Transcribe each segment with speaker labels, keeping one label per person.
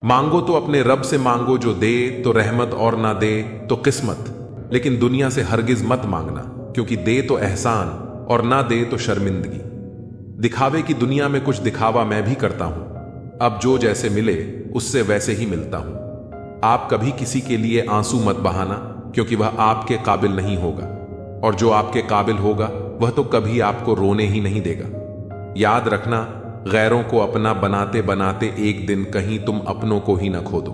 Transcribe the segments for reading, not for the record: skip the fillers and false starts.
Speaker 1: मांगो तो अपने रब से मांगो, जो दे तो रहमत और ना दे तो किस्मत। लेकिन दुनिया से हरगिज मत मांगना, क्योंकि दे तो एहसान और ना दे तो शर्मिंदगी। दिखावे की दुनिया में कुछ दिखावा मैं भी करता हूं, अब जो जैसे मिले उससे वैसे ही मिलता हूं। आप कभी किसी के लिए आंसू मत बहाना, क्योंकि वह आपके काबिल नहीं होगा, और जो आपके काबिल होगा वह तो कभी आपको रोने ही नहीं देगा। याद रखना, गैरों को अपना बनाते बनाते एक दिन कहीं तुम अपनों को ही न खो दो।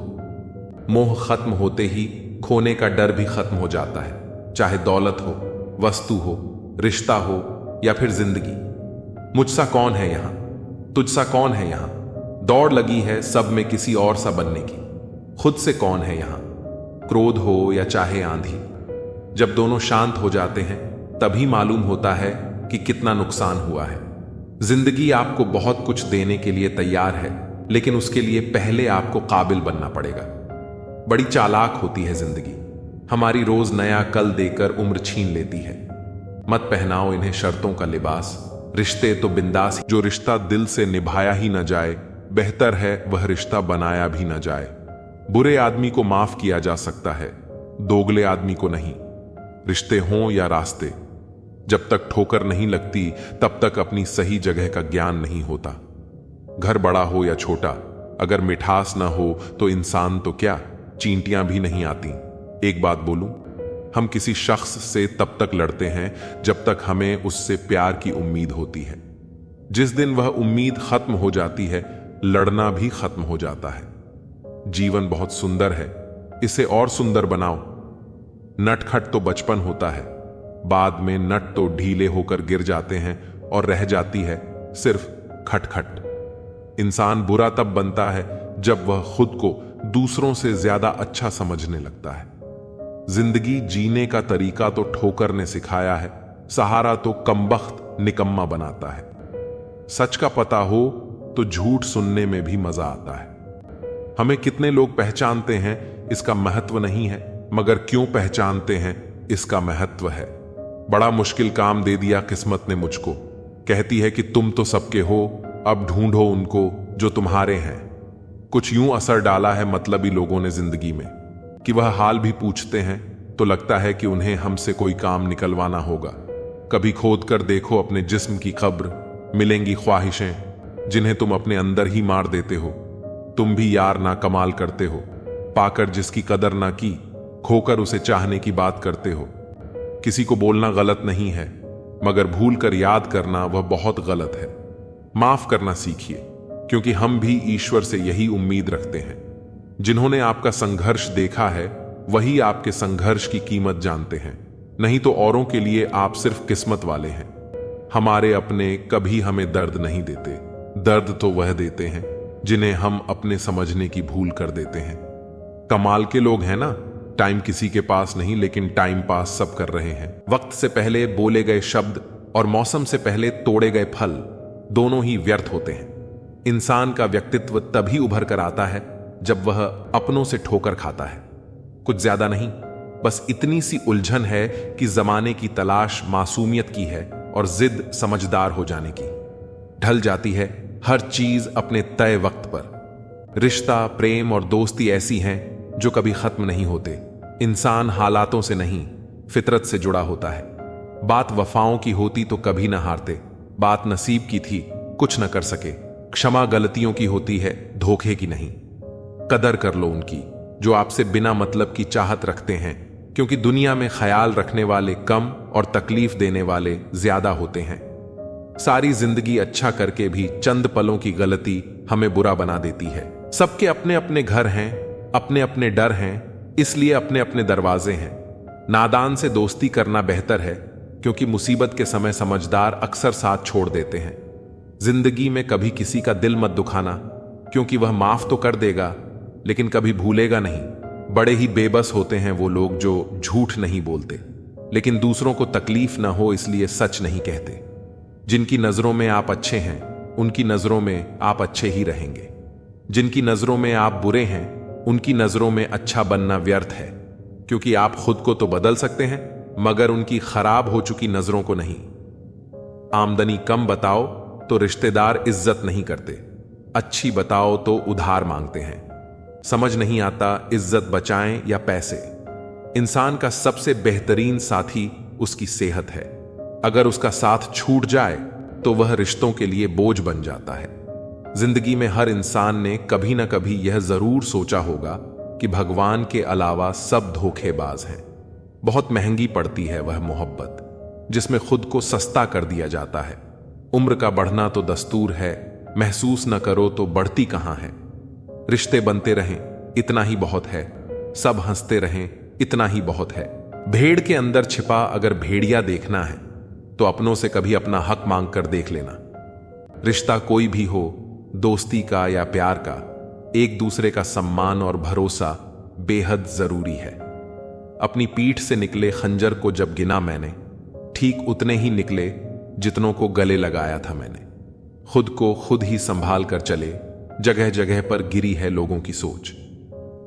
Speaker 1: मोह खत्म होते ही खोने का डर भी खत्म हो जाता है, चाहे दौलत हो, वस्तु हो, रिश्ता हो या फिर जिंदगी। मुझसा कौन है यहां, तुझसा कौन है यहां, दौड़ लगी है सब में किसी और सा बनने की। खुद से कौन है यहां, क्रोध हो या चाहे आंधी। जब दोनों शांत हो जाते हैं तभी मालूम होता है कि कितना नुकसान हुआ है। जिंदगी आपको बहुत कुछ देने के लिए तैयार है, लेकिन उसके लिए पहले आपको काबिल बनना पड़ेगा। बड़ी चालाक होती है जिंदगी, हमारी रोज नया कल देकर उम्र छीन लेती है। मत पहनाओ इन्हें शर्तों का लिबास, रिश्ते तो बिंदास। जो रिश्ता दिल से निभाया ही न जाए, बेहतर है वह रिश्ता बनाया भी न जाए। बुरे आदमी को माफ किया जा सकता है, दोगले आदमी को नहीं। रिश्ते हों या रास्ते, जब तक ठोकर नहीं लगती तब तक अपनी सही जगह का ज्ञान नहीं होता। घर बड़ा हो या छोटा, अगर मिठास ना हो तो इंसान तो क्या, चींटियां भी नहीं आती। एक बात बोलूं, हम किसी शख्स से तब तक लड़ते हैं जब तक हमें उससे प्यार की उम्मीद होती है। जिस दिन वह उम्मीद खत्म हो जाती है, लड़ना भी खत्म हो जाता है। जीवन बहुत सुंदर है, इसे और सुंदर बनाओ। नटखट तो बचपन होता है, बाद में नट तो ढीले होकर गिर जाते हैं और रह जाती है सिर्फ खटखट। इंसान बुरा तब बनता है जब वह खुद को दूसरों से ज्यादा अच्छा समझने लगता है। जिंदगी जीने का तरीका तो ठोकर ने सिखाया है, सहारा तो कमबख्त निकम्मा बनाता है। सच का पता हो तो झूठ सुनने में भी मजा आता है। हमें कितने लोग पहचानते हैं इसका महत्व नहीं है, मगर क्यों पहचानते हैं इसका महत्व है। बड़ा मुश्किल काम दे दिया किस्मत ने मुझको, कहती है कि तुम तो सबके हो, अब ढूंढो उनको जो तुम्हारे हैं। कुछ यूं असर डाला है मतलबी लोगों ने जिंदगी में कि वह हाल भी पूछते हैं तो लगता है कि उन्हें हमसे कोई काम निकलवाना होगा। कभी खोद कर देखो अपने जिस्म की कब्र, मिलेंगी ख्वाहिशें जिन्हें तुम अपने अंदर ही मार देते हो। तुम भी यार ना कमाल करते हो, पाकर जिसकी कदर ना की, खोकर उसे चाहने की बात करते हो। किसी को बोलना गलत नहीं है, मगर भूल कर याद करना वह बहुत गलत है। माफ करना सीखिए, क्योंकि हम भी ईश्वर से यही उम्मीद रखते हैं। जिन्होंने आपका संघर्ष देखा है वही आपके संघर्ष की कीमत जानते हैं, नहीं तो औरों के लिए आप सिर्फ किस्मत वाले हैं। हमारे अपने कभी हमें दर्द नहीं देते, दर्द तो वह देते हैं जिन्हें हम अपने समझने की भूल कर देते हैं। कमाल के लोग हैं ना, टाइम किसी के पास नहीं, लेकिन टाइम पास सब कर रहे हैं। वक्त से पहले बोले गए शब्द और मौसम से पहले तोड़े गए फल दोनों ही व्यर्थ होते हैं। इंसान का व्यक्तित्व तभी उभर कर आता है जब वह अपनों से ठोकर खाता है। कुछ ज्यादा नहीं, बस इतनी सी उलझन है कि जमाने की तलाश मासूमियत की है और जिद समझदार हो जाने की। ढल जाती है हर चीज अपने तय वक्त पर। रिश्ता, प्रेम और दोस्ती ऐसी हैं जो कभी खत्म नहीं होते। इंसान हालातों से नहीं, फितरत से जुड़ा होता है। बात वफाओं की होती तो कभी ना हारते, बात नसीब की थी कुछ न कर सके। क्षमा गलतियों की होती है, धोखे की नहीं। कदर कर लो उनकी जो आपसे बिना मतलब की चाहत रखते हैं, क्योंकि दुनिया में ख्याल रखने वाले कम और तकलीफ देने वाले ज्यादा होते हैं। सारी जिंदगी अच्छा करके भी चंद पलों की गलती हमें बुरा बना देती है। सबके अपने अपने घर हैं, अपने अपने डर हैं, इसलिए अपने अपने दरवाजे हैं। नादान से दोस्ती करना बेहतर है, क्योंकि मुसीबत के समय समझदार अक्सर साथ छोड़ देते हैं। जिंदगी में कभी किसी का दिल मत दुखाना, क्योंकि वह माफ तो कर देगा लेकिन कभी भूलेगा नहीं। बड़े ही बेबस होते हैं वो लोग जो झूठ नहीं बोलते, लेकिन दूसरों को तकलीफ ना हो इसलिए सच नहीं कहते। जिनकी नजरों में आप अच्छे हैं, उनकी नजरों में आप अच्छे ही रहेंगे। जिनकी नजरों में आप बुरे हैं, उनकी नजरों में अच्छा बनना व्यर्थ है, क्योंकि आप खुद को तो बदल सकते हैं, मगर उनकी खराब हो चुकी नजरों को नहीं। आमदनी कम बताओ तो रिश्तेदार इज्जत नहीं करते, अच्छी बताओ तो उधार मांगते हैं। समझ नहीं आता इज्जत बचाएं या पैसे। इंसान का सबसे बेहतरीन साथी उसकी सेहत है। अगर उसका साथ छूट जाए तो वह रिश्तों के लिए बोझ बन जाता है। जिंदगी में हर इंसान ने कभी ना कभी यह जरूर सोचा होगा कि भगवान के अलावा सब धोखेबाज हैं। बहुत महंगी पड़ती है वह मोहब्बत जिसमें खुद को सस्ता कर दिया जाता है। उम्र का बढ़ना तो दस्तूर है, महसूस न करो तो बढ़ती कहां है। रिश्ते बनते रहें इतना ही बहुत है, सब हंसते रहें इतना ही बहुत है। भेड़ के अंदर छिपा अगर भेड़िया देखना है तो अपनों से कभी अपना हक मांग कर देख लेना। रिश्ता कोई भी हो, दोस्ती का या प्यार का, एक दूसरे का सम्मान और भरोसा बेहद जरूरी है। अपनी पीठ से निकले खंजर को जब गिना मैंने, ठीक उतने ही निकले जितनों को गले लगाया था मैंने। खुद को खुद ही संभाल कर चले, जगह जगह पर गिरी है लोगों की सोच।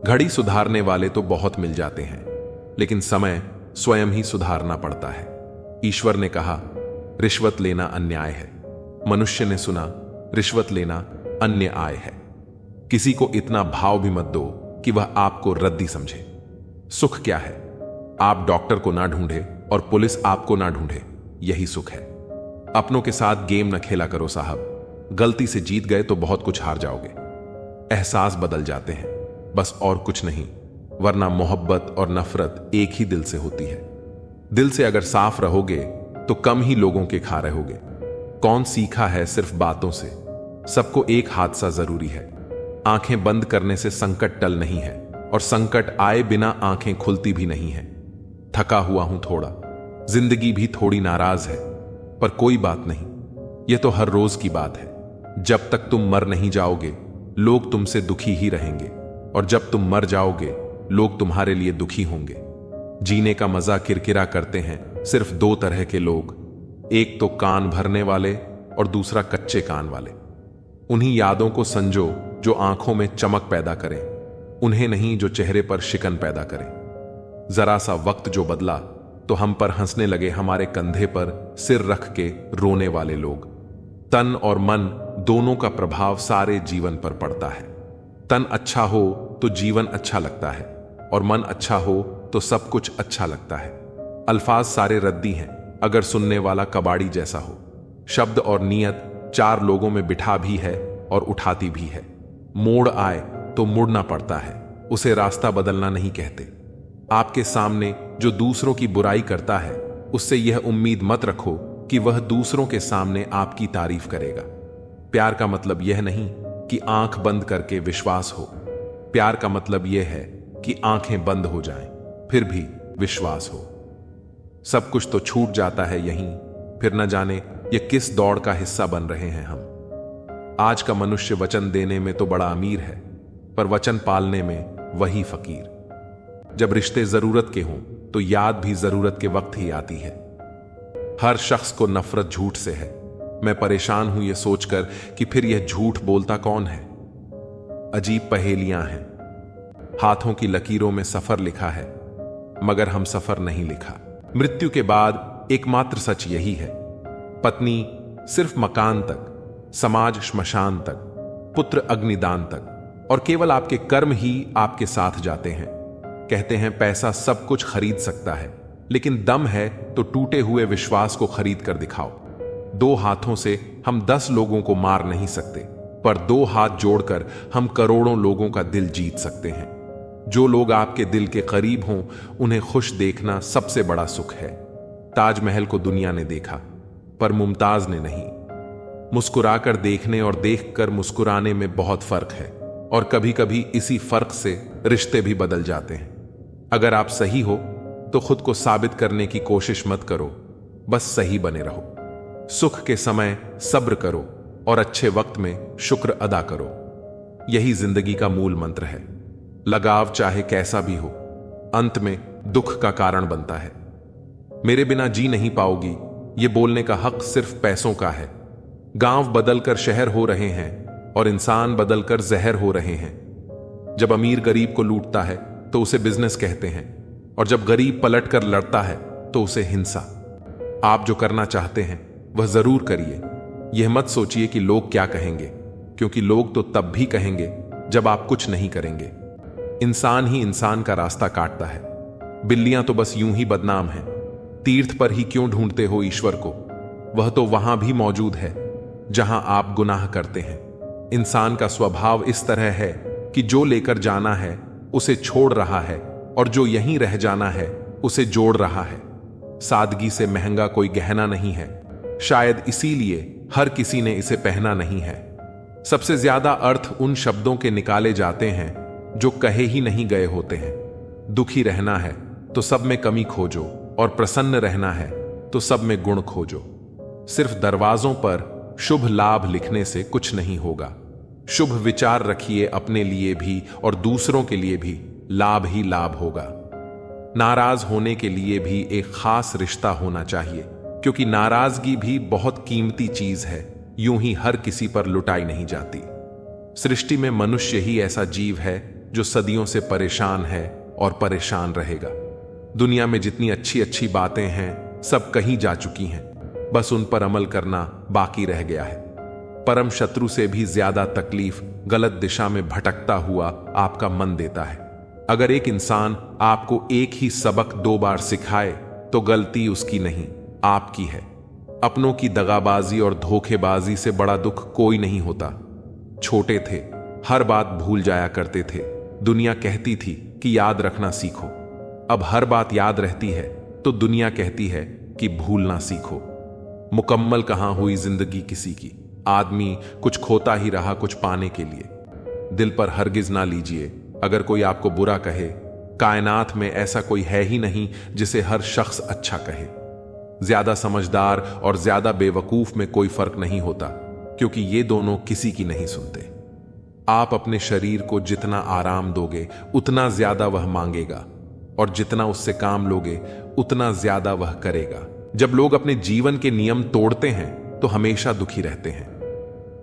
Speaker 1: घड़ी सुधारने वाले तो बहुत मिल जाते हैं, लेकिन समय स्वयं ही सुधारना पड़ता है। ईश्वर ने कहा रिश्वत लेना अन्याय है। मनुष्य ने सुना रिश्वत लेना अन्य आय है। किसी को इतना भाव भी मत दो कि वह आपको रद्दी समझे। सुख क्या है? आप डॉक्टर को ना ढूंढे और पुलिस आपको ना ढूंढे, यही सुख है। अपनों के साथ गेम न खेला करो साहब। गलती से जीत गए तो बहुत कुछ हार जाओगे। एहसास बदल जाते हैं बस, और कुछ नहीं, वरना मोहब्बत और नफरत एक ही दिल से होती है। दिल से अगर साफ रहोगे तो कम ही लोगों के खा रहोगे। कौन सीखा है सिर्फ बातों से, सबको एक हादसा जरूरी है। आंखें बंद करने से संकट टल नहीं है, और संकट आए बिना आंखें खुलती भी नहीं है। थका हुआ हूं थोड़ा, जिंदगी भी थोड़ी नाराज है, पर कोई बात नहीं, यह तो हर रोज की बात है। जब तक तुम मर नहीं जाओगे लोग तुमसे दुखी ही रहेंगे, और जब तुम मर जाओगे लोग तुम्हारे लिए दुखी होंगे। जीने का मजा किरकिरा करते हैं सिर्फ दो तरह के लोग, एक तो कान भरने वाले और दूसरा कच्चे कान वाले। उन्हीं यादों को संजो जो आंखों में चमक पैदा करें, उन्हें नहीं जो चेहरे पर शिकन पैदा करें। जरा सा वक्त जो बदला तो हम पर हंसने लगे हमारे कंधे पर सिर रख के रोने वाले लोग। तन और मन दोनों का प्रभाव सारे जीवन पर पड़ता है। तन अच्छा हो तो जीवन अच्छा लगता है, और मन अच्छा हो तो सब कुछ अच्छा लगता है। अल्फाज सारे रद्दी हैं अगर सुनने वाला कबाड़ी जैसा हो। शब्द और नियत चार लोगों में बिठा भी है और उठाती भी है। मोड़ आए तो मुड़ना पड़ता है, उसे रास्ता बदलना नहीं कहते। आपके सामने जो दूसरों की बुराई करता है उससे यह उम्मीद मत रखो कि वह दूसरों के सामने आपकी तारीफ करेगा। प्यार का मतलब यह नहीं कि आंख बंद करके विश्वास हो। प्यार का मतलब यह है कि आंखें बंद हो जाएं फिर भी विश्वास हो। सब कुछ तो छूट जाता है यहीं, फिर न जाने ये किस दौड़ का हिस्सा बन रहे हैं हम। आज का मनुष्य वचन देने में तो बड़ा अमीर है, पर वचन पालने में वही फकीर। जब रिश्ते जरूरत के हों तो याद भी जरूरत के वक्त ही आती है। हर शख्स को नफरत झूठ से है। मैं परेशान हूं ये सोचकर कि फिर यह झूठ बोलता कौन है। अजीब पहेलियां हैं। हाथों की लकीरों में सफर लिखा है, मगर हम सफर नहीं लिखा। मृत्यु के बाद एकमात्र सच यही है, पत्नी सिर्फ मकान तक, समाज श्मशान तक, पुत्र अग्निदान तक, और केवल आपके कर्म ही आपके साथ जाते हैं। कहते हैं पैसा सब कुछ खरीद सकता है, लेकिन दम है तो टूटे हुए विश्वास को खरीद कर दिखाओ। दो हाथों से हम 10 लोगों को मार नहीं सकते, पर 2 हाथ जोड़कर हम करोड़ों लोगों का दिल जीत सकते हैं। जो लोग आपके दिल के करीब हों उन्हें खुश देखना सबसे बड़ा सुख है। ताजमहल को दुनिया ने देखा, पर मुमताज ने नहीं। मुस्कुराकर देखने और देखकर मुस्कुराने में बहुत फर्क है, और कभी कभी इसी फर्क से रिश्ते भी बदल जाते हैं। अगर आप सही हो तो खुद को साबित करने की कोशिश मत करो, बस सही बने रहो। सुख के समय सब्र करो और अच्छे वक्त में शुक्र अदा करो। यही जिंदगी का मूल मंत्र है। लगाव चाहे कैसा भी हो, अंत में दुख का कारण बनता है। मेरे बिना जी नहीं पाओगी, ये बोलने का हक सिर्फ पैसों का है। गांव बदलकर शहर हो रहे हैं और इंसान बदलकर जहर हो रहे हैं। जब अमीर गरीब को लूटता है तो उसे बिजनेस कहते हैं, और जब गरीब पलटकर लड़ता है तो उसे हिंसा। आप जो करना चाहते हैं वह जरूर करिए। यह मत सोचिए कि लोग क्या कहेंगे, क्योंकि लोग तो तब भी कहेंगे जब आप कुछ नहीं करेंगे। इंसान ही इंसान का रास्ता काटता है। बिल्लियां तो बस यूं ही बदनाम हैं। तीर्थ पर ही क्यों ढूंढते हो ईश्वर को? वह तो वहां भी मौजूद है जहां आप गुनाह करते हैं। इंसान का स्वभाव इस तरह है कि जो लेकर जाना है उसे छोड़ रहा है और जो यहीं रह जाना है उसे जोड़ रहा है। सादगी से महंगा कोई गहना नहीं है, शायद इसीलिए हर किसी ने इसे पहना नहीं है। सबसे ज्यादा अर्थ उन शब्दों के निकाले जाते हैं जो कहे ही नहीं गए होते हैं। दुखी रहना है तो सब में कमी खोजो और प्रसन्न रहना है तो सब में गुण खोजो। सिर्फ दरवाजों पर शुभ लाभ लिखने से कुछ नहीं होगा। शुभ विचार रखिए, अपने लिए भी और दूसरों के लिए भी लाभ ही लाभ होगा। नाराज होने के लिए भी एक खास रिश्ता होना चाहिए, क्योंकि नाराजगी भी बहुत कीमती चीज है, यूं ही हर किसी पर लुटाई नहीं जाती। सृष्टि में मनुष्य ही ऐसा जीव है जो सदियों से परेशान है और परेशान रहेगा। दुनिया में जितनी अच्छी अच्छी बातें हैं सब कहीं जा चुकी हैं, बस उन पर अमल करना बाकी रह गया है। परम शत्रु से भी ज्यादा तकलीफ गलत दिशा में भटकता हुआ आपका मन देता है। अगर एक इंसान आपको एक ही सबक 2 बार सिखाए तो गलती उसकी नहीं, आपकी है। अपनों की दगाबाजी और धोखेबाजी से बड़ा दुख कोई नहीं होता। छोटे थे, हर बात भूल जाया करते थे। दुनिया कहती थी कि याद रखना सीखो। अब हर बात याद रहती है तो दुनिया कहती है कि भूलना सीखो। मुकम्मल कहां हुई जिंदगी किसी की। आदमी कुछ खोता ही रहा कुछ पाने के लिए। दिल पर हरगिज ना लीजिए अगर कोई आपको बुरा कहे। कायनात में ऐसा कोई है ही नहीं जिसे हर शख्स अच्छा कहे। ज्यादा समझदार और ज्यादा बेवकूफ में कोई फर्क नहीं होता, क्योंकि ये दोनों किसी की नहीं सुनते। आप अपने शरीर को जितना आराम दोगे उतना ज्यादा वह मांगेगा, और जितना उससे काम लोगे उतना ज्यादा वह करेगा। जब लोग अपने जीवन के नियम तोड़ते हैं तो हमेशा दुखी रहते हैं।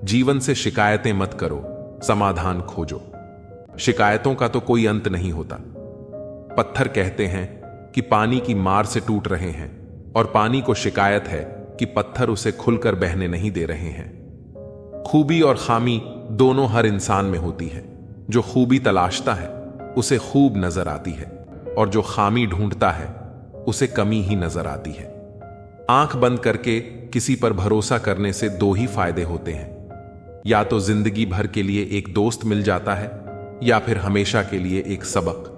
Speaker 1: जीवन से शिकायतें मत करो, समाधान खोजो। शिकायतों का तो कोई अंत नहीं होता। पत्थर कहते हैं कि पानी की मार से टूट रहे हैं, और पानी को शिकायत है कि पत्थर उसे खुलकर बहने नहीं दे रहे हैं। खूबी और खामी दोनों हर इंसान में होती है। जो खूबी तलाशता है उसे खूब नजर आती है, और जो खामी ढूंढता है उसे कमी ही नजर आती है। आंख बंद करके किसी पर भरोसा करने से 2 ही फायदे होते हैं, या तो जिंदगी भर के लिए एक दोस्त मिल जाता है, या फिर हमेशा के लिए एक सबक।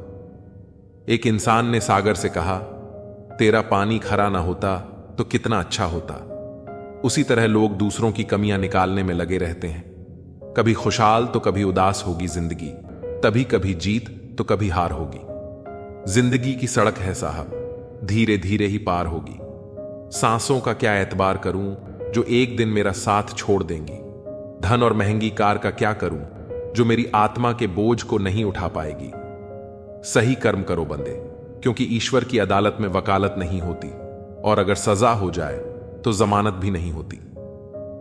Speaker 1: एक इंसान ने सागर से कहा, तेरा पानी खरा ना होता तो कितना अच्छा होता। उसी तरह लोग दूसरों की कमियां निकालने में लगे रहते हैं। कभी खुशहाल तो कभी उदास होगी जिंदगी, तभी कभी जीत तो कभी हार होगी। जिंदगी की सड़क है साहब, धीरे धीरे ही पार होगी। सांसों का क्या एतबार करूं जो एक दिन मेरा साथ छोड़ देंगी। धन और महंगी कार का क्या करूं जो मेरी आत्मा के बोझ को नहीं उठा पाएगी। सही कर्म करो बंदे, क्योंकि ईश्वर की अदालत में वकालत नहीं होती, और अगर सजा हो जाए तो जमानत भी नहीं होती।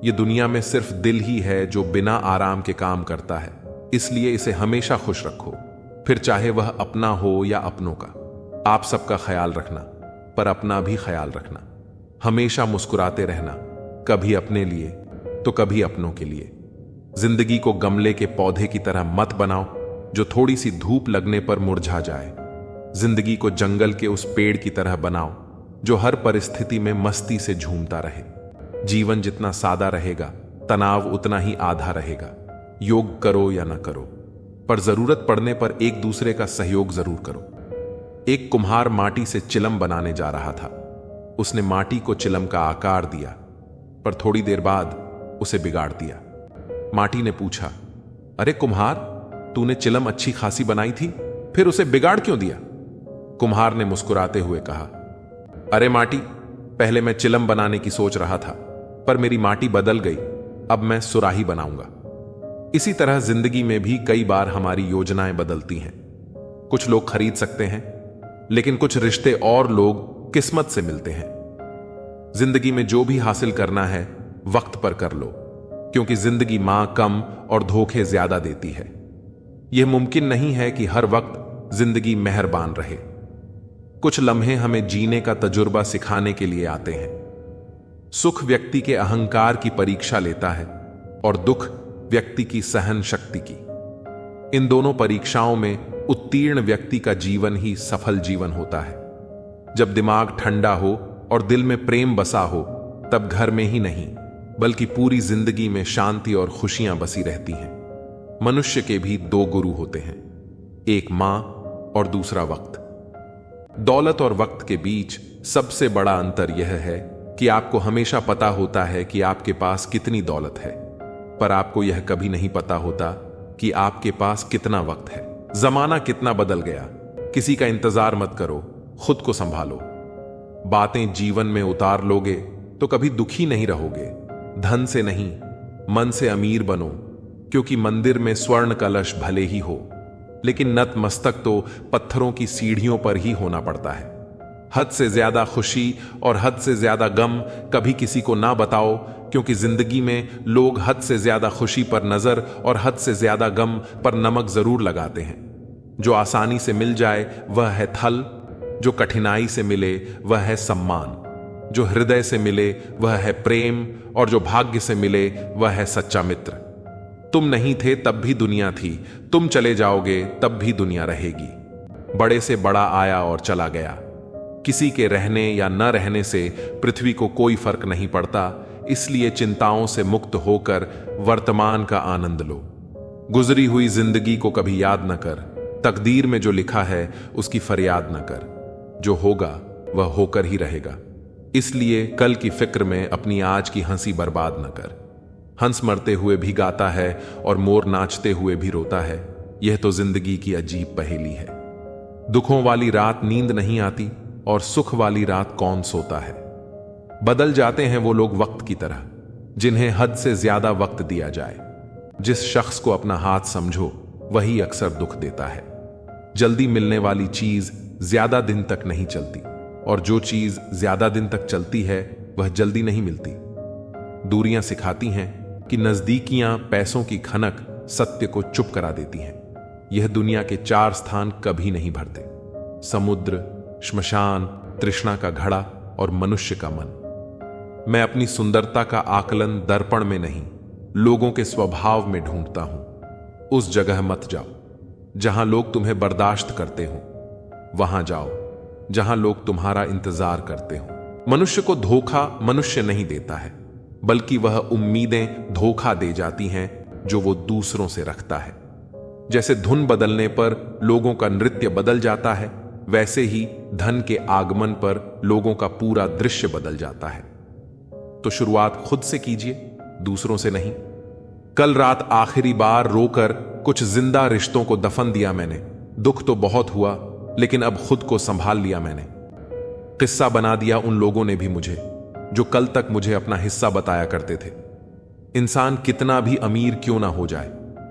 Speaker 1: ये दुनिया में सिर्फ दिल ही है जो बिना आराम के काम करता है, इसलिए इसे हमेशा खुश रखो, फिर चाहे वह अपना हो या अपनों का। आप सबका ख्याल रखना, पर अपना भी ख्याल रखना। हमेशा मुस्कुराते रहना, कभी अपने लिए तो कभी अपनों के लिए। जिंदगी को गमले के पौधे की तरह मत बनाओ जो थोड़ी सी धूप लगने पर मुरझा जाए। जिंदगी को जंगल के उस पेड़ की तरह बनाओ जो हर परिस्थिति में मस्ती से झूमता रहे। जीवन जितना सादा रहेगा, तनाव उतना ही आधा रहेगा। योग करो या न करो, पर जरूरत पड़ने पर एक दूसरे का सहयोग जरूर करो। एक कुम्हार माटी से चिलम बनाने जा रहा था। उसने माटी को चिलम का आकार दिया, पर थोड़ी देर बाद उसे बिगाड़ दिया। माटी ने पूछा, अरे कुम्हार, तूने चिलम अच्छी खासी बनाई थी, फिर उसे बिगाड़ क्यों दिया? कुम्हार ने मुस्कुराते हुए कहा, अरे माटी, पहले मैं चिलम बनाने की सोच रहा था, पर मेरी माटी बदल गई, अब मैं सुराही बनाऊंगा। इसी तरह जिंदगी में भी कई बार हमारी योजनाएं बदलती हैं। कुछ लोग खरीद सकते हैं, लेकिन कुछ रिश्ते और लोग किस्मत से मिलते हैं। जिंदगी में जो भी हासिल करना है वक्त पर कर लो, क्योंकि जिंदगी मां कम और धोखे ज्यादा देती है। यह मुमकिन नहीं है कि हर वक्त जिंदगी मेहरबान रहे। कुछ लम्हे हमें जीने का तजुर्बा सिखाने के लिए आते हैं। सुख व्यक्ति के अहंकार की परीक्षा लेता है और दुख व्यक्ति की सहन शक्ति की। इन दोनों परीक्षाओं में उत्तीर्ण व्यक्ति का जीवन ही सफल जीवन होता है। जब दिमाग ठंडा हो और दिल में प्रेम बसा हो, तब घर में ही नहीं बल्कि पूरी जिंदगी में शांति और खुशियां बसी रहती हैं। मनुष्य के भी दो गुरु होते हैं, एक मां और दूसरा वक्त। दौलत और वक्त के बीच सबसे बड़ा अंतर यह है कि आपको हमेशा पता होता है कि आपके पास कितनी दौलत है, पर आपको यह कभी नहीं पता होता कि आपके पास कितना वक्त है। जमाना कितना बदल गया, किसी का इंतजार मत करो, खुद को संभालो। बातें जीवन में उतार लोगे तो कभी दुखी नहीं रहोगे। धन से नहीं, मन से अमीर बनो, क्योंकि मंदिर में स्वर्ण कलश भले ही हो, लेकिन नतमस्तक तो पत्थरों की सीढ़ियों पर ही होना पड़ता है। हद से ज्यादा खुशी और हद से ज्यादा गम कभी किसी को ना बताओ, क्योंकि जिंदगी में लोग हद से ज्यादा खुशी पर नजर और हद से ज्यादा गम पर नमक जरूर लगाते हैं। जो आसानी से मिल जाए वह है थल, जो कठिनाई से मिले वह है सम्मान, जो हृदय से मिले वह है प्रेम, और जो भाग्य से मिले वह है सच्चा मित्र। तुम नहीं थे तब भी दुनिया थी, तुम चले जाओगे तब भी दुनिया रहेगी। बड़े से बड़ा आया और चला गया, किसी के रहने या न रहने से पृथ्वी को कोई फर्क नहीं पड़ता। इसलिए चिंताओं से मुक्त होकर वर्तमान का आनंद लो। गुजरी हुई जिंदगी को कभी याद न कर, तकदीर में जो लिखा है उसकी फरियाद न कर। जो होगा वह होकर ही रहेगा, इसलिए कल की फिक्र में अपनी आज की हंसी बर्बाद न कर। हंस मरते हुए भी गाता है और मोर नाचते हुए भी रोता है, यह तो जिंदगी की अजीब पहेली है। दुखों वाली रात नींद नहीं आती और सुख वाली रात कौन सोता है। बदल जाते हैं वो लोग वक्त की तरह, जिन्हें हद से ज्यादा वक्त दिया जाए। जिस शख्स को अपना हाथ समझो वही अक्सर दुख देता है। जल्दी मिलने वाली चीज ज्यादा दिन तक नहीं चलती, और जो चीज ज्यादा दिन तक चलती है वह जल्दी नहीं मिलती। दूरियां सिखाती हैं कि नजदीकियां पैसों की खनक सत्य को चुप करा देती हैं। यह दुनिया के 4 स्थान कभी नहीं भरते: समुद्र, श्मशान, तृष्णा का घड़ा और मनुष्य का मन। मैं अपनी सुंदरता का आकलन दर्पण में नहीं, लोगों के स्वभाव में ढूंढता हूं। उस जगह मत जाओ जहां लोग तुम्हें बर्दाश्त करते हो, वहां जाओ जहां लोग तुम्हारा इंतजार करते हो। मनुष्य को धोखा मनुष्य नहीं देता है, बल्कि वह उम्मीदें धोखा दे जाती हैं जो वो दूसरों से रखता है। जैसे धुन बदलने पर लोगों का नृत्य बदल जाता है, वैसे ही धन के आगमन पर लोगों का पूरा दृश्य बदल जाता है। तो शुरुआत खुद से कीजिए, दूसरों से नहीं। कल रात आखिरी बार रोकर कुछ जिंदा रिश्तों को दफन दिया मैंने। दुख तो बहुत हुआ, लेकिन अब खुद को संभाल लिया मैंने। किस्सा बना दिया उन लोगों ने भी मुझे, जो कल तक मुझे अपना हिस्सा बताया करते थे। इंसान कितना भी अमीर क्यों ना हो जाए,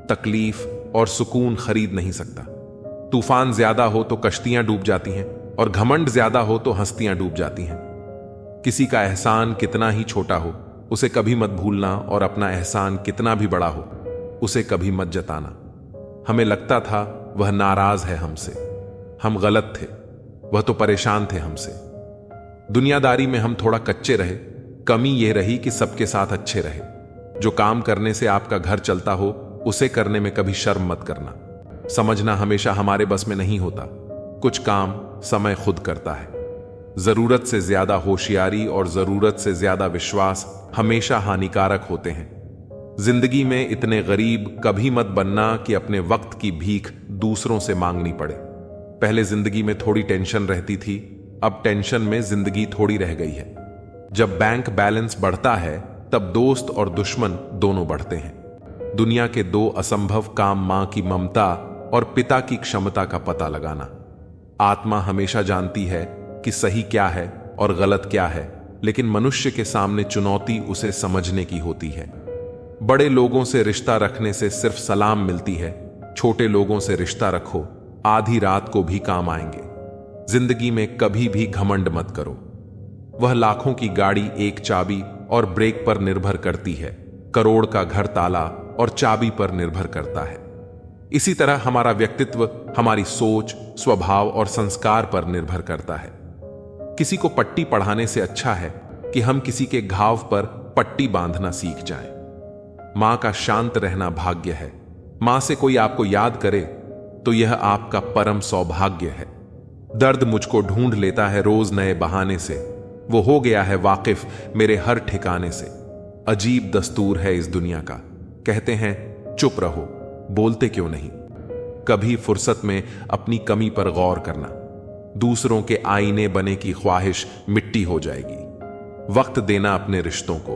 Speaker 1: तकलीफ और सुकून खरीद नहीं सकता। तूफान ज्यादा हो तो कश्तियां डूब जाती हैं, और घमंड ज्यादा हो तो हस्तियां डूब जाती हैं। किसी का एहसान कितना ही छोटा हो, उसे कभी मत भूलना, और अपना एहसान कितना भी बड़ा हो, उसे कभी मत जताना। हमें लगता था वह नाराज है हमसे, हम गलत थे, वह तो परेशान थे हमसे। दुनियादारी में हम थोड़ा कच्चे रहे। कमी यह रही कि सबके साथ अच्छे रहे। जो काम करने से आपका घर चलता हो, उसे करने में कभी शर्म मत करना। समझना हमेशा हमारे बस में नहीं होता, कुछ काम समय खुद करता है। जरूरत से ज्यादा होशियारी और जरूरत से ज्यादा विश्वास हमेशा हानिकारक होते हैं। जिंदगी में इतने गरीब कभी मत बनना कि अपने वक्त की भीख दूसरों से मांगनी पड़े। पहले जिंदगी में थोड़ी टेंशन रहती थी, अब टेंशन में जिंदगी थोड़ी रह गई है। जब बैंक बैलेंस बढ़ता है तब दोस्त और दुश्मन दोनों बढ़ते हैं। दुनिया के 2 असंभव काम: मां की ममता और पिता की क्षमता का पता लगाना। आत्मा हमेशा जानती है कि सही क्या है और गलत क्या है, लेकिन मनुष्य के सामने चुनौती उसे समझने की होती है। बड़े लोगों से रिश्ता रखने से सिर्फ सलाम मिलती है, छोटे लोगों से रिश्ता रखो, आधी रात को भी काम आएंगे। जिंदगी में कभी भी घमंड मत करो। वह लाखों की गाड़ी एक चाबी और ब्रेक पर निर्भर करती है, करोड़ का घर ताला और चाबी पर निर्भर करता है। इसी तरह हमारा व्यक्तित्व हमारी सोच, स्वभाव और संस्कार पर निर्भर करता है। किसी को पट्टी पढ़ाने से अच्छा है कि हम किसी के घाव पर पट्टी बांधना सीख जाएं। मां का शांत रहना भाग्य है। मां से कोई आपको याद करे तो यह आपका परम सौभाग्य है। दर्द मुझको ढूंढ लेता है रोज नए बहाने से, वो हो गया है वाकिफ मेरे हर ठिकाने से। अजीब दस्तूर है इस दुनिया का, कहते हैं चुप रहो, बोलते क्यों नहीं। कभी फुर्सत में अपनी कमी पर गौर करना, दूसरों के आईने बने की ख्वाहिश मिट्टी हो जाएगी। वक्त देना अपने रिश्तों को,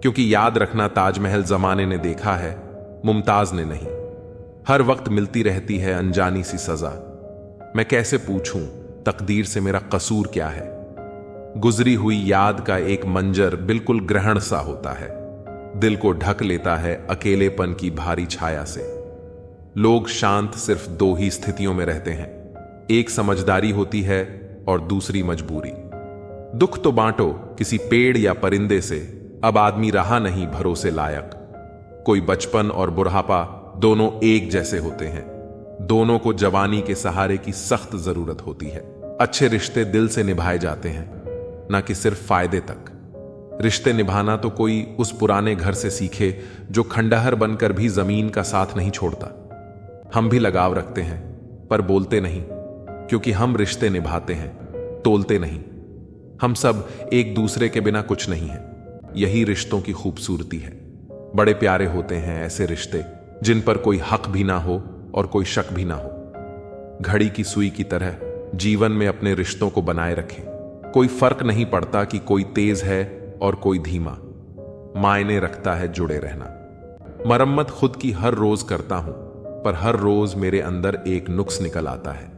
Speaker 1: क्योंकि याद रखना ताजमहल जमाने ने देखा है, मुमताज ने नहीं। हर वक्त मिलती रहती है अनजानी सी सजा। मैं कैसे पूछूं तकदीर से मेरा कसूर क्या है। गुजरी हुई याद का एक मंजर बिल्कुल ग्रहण सा होता है, दिल को ढक लेता है अकेलेपन की भारी छाया से। लोग शांत सिर्फ दो ही स्थितियों में रहते हैं, एक समझदारी होती है और दूसरी मजबूरी। दुख तो बांटो किसी पेड़ या परिंदे से, अब आदमी रहा नहीं भरोसे लायक। कोई बचपन और बुढ़ापा दोनों एक जैसे होते हैं, दोनों को जवानी के सहारे की सख्त जरूरत होती है। अच्छे रिश्ते दिल से निभाए जाते हैं, ना कि सिर्फ फायदे तक। रिश्ते निभाना तो कोई उस पुराने घर से सीखे जो खंडहर बनकर भी जमीन का साथ नहीं छोड़ता। हम भी लगाव रखते हैं पर बोलते नहीं, क्योंकि हम रिश्ते निभाते हैं, तोलते नहीं। हम सब एक दूसरे के बिना कुछ नहीं है, यही रिश्तों की खूबसूरती है। बड़े प्यारे होते हैं ऐसे रिश्ते जिन पर कोई हक भी ना हो और कोई शक भी ना हो। घड़ी की सुई की तरह जीवन में अपने रिश्तों को बनाए रखें। कोई फर्क नहीं पड़ता कि कोई तेज है और कोई धीमा, मायने रखता है जुड़े रहना। मरम्मत खुद की हर रोज करता हूं, पर हर रोज मेरे अंदर एक नुक्स निकल आता है।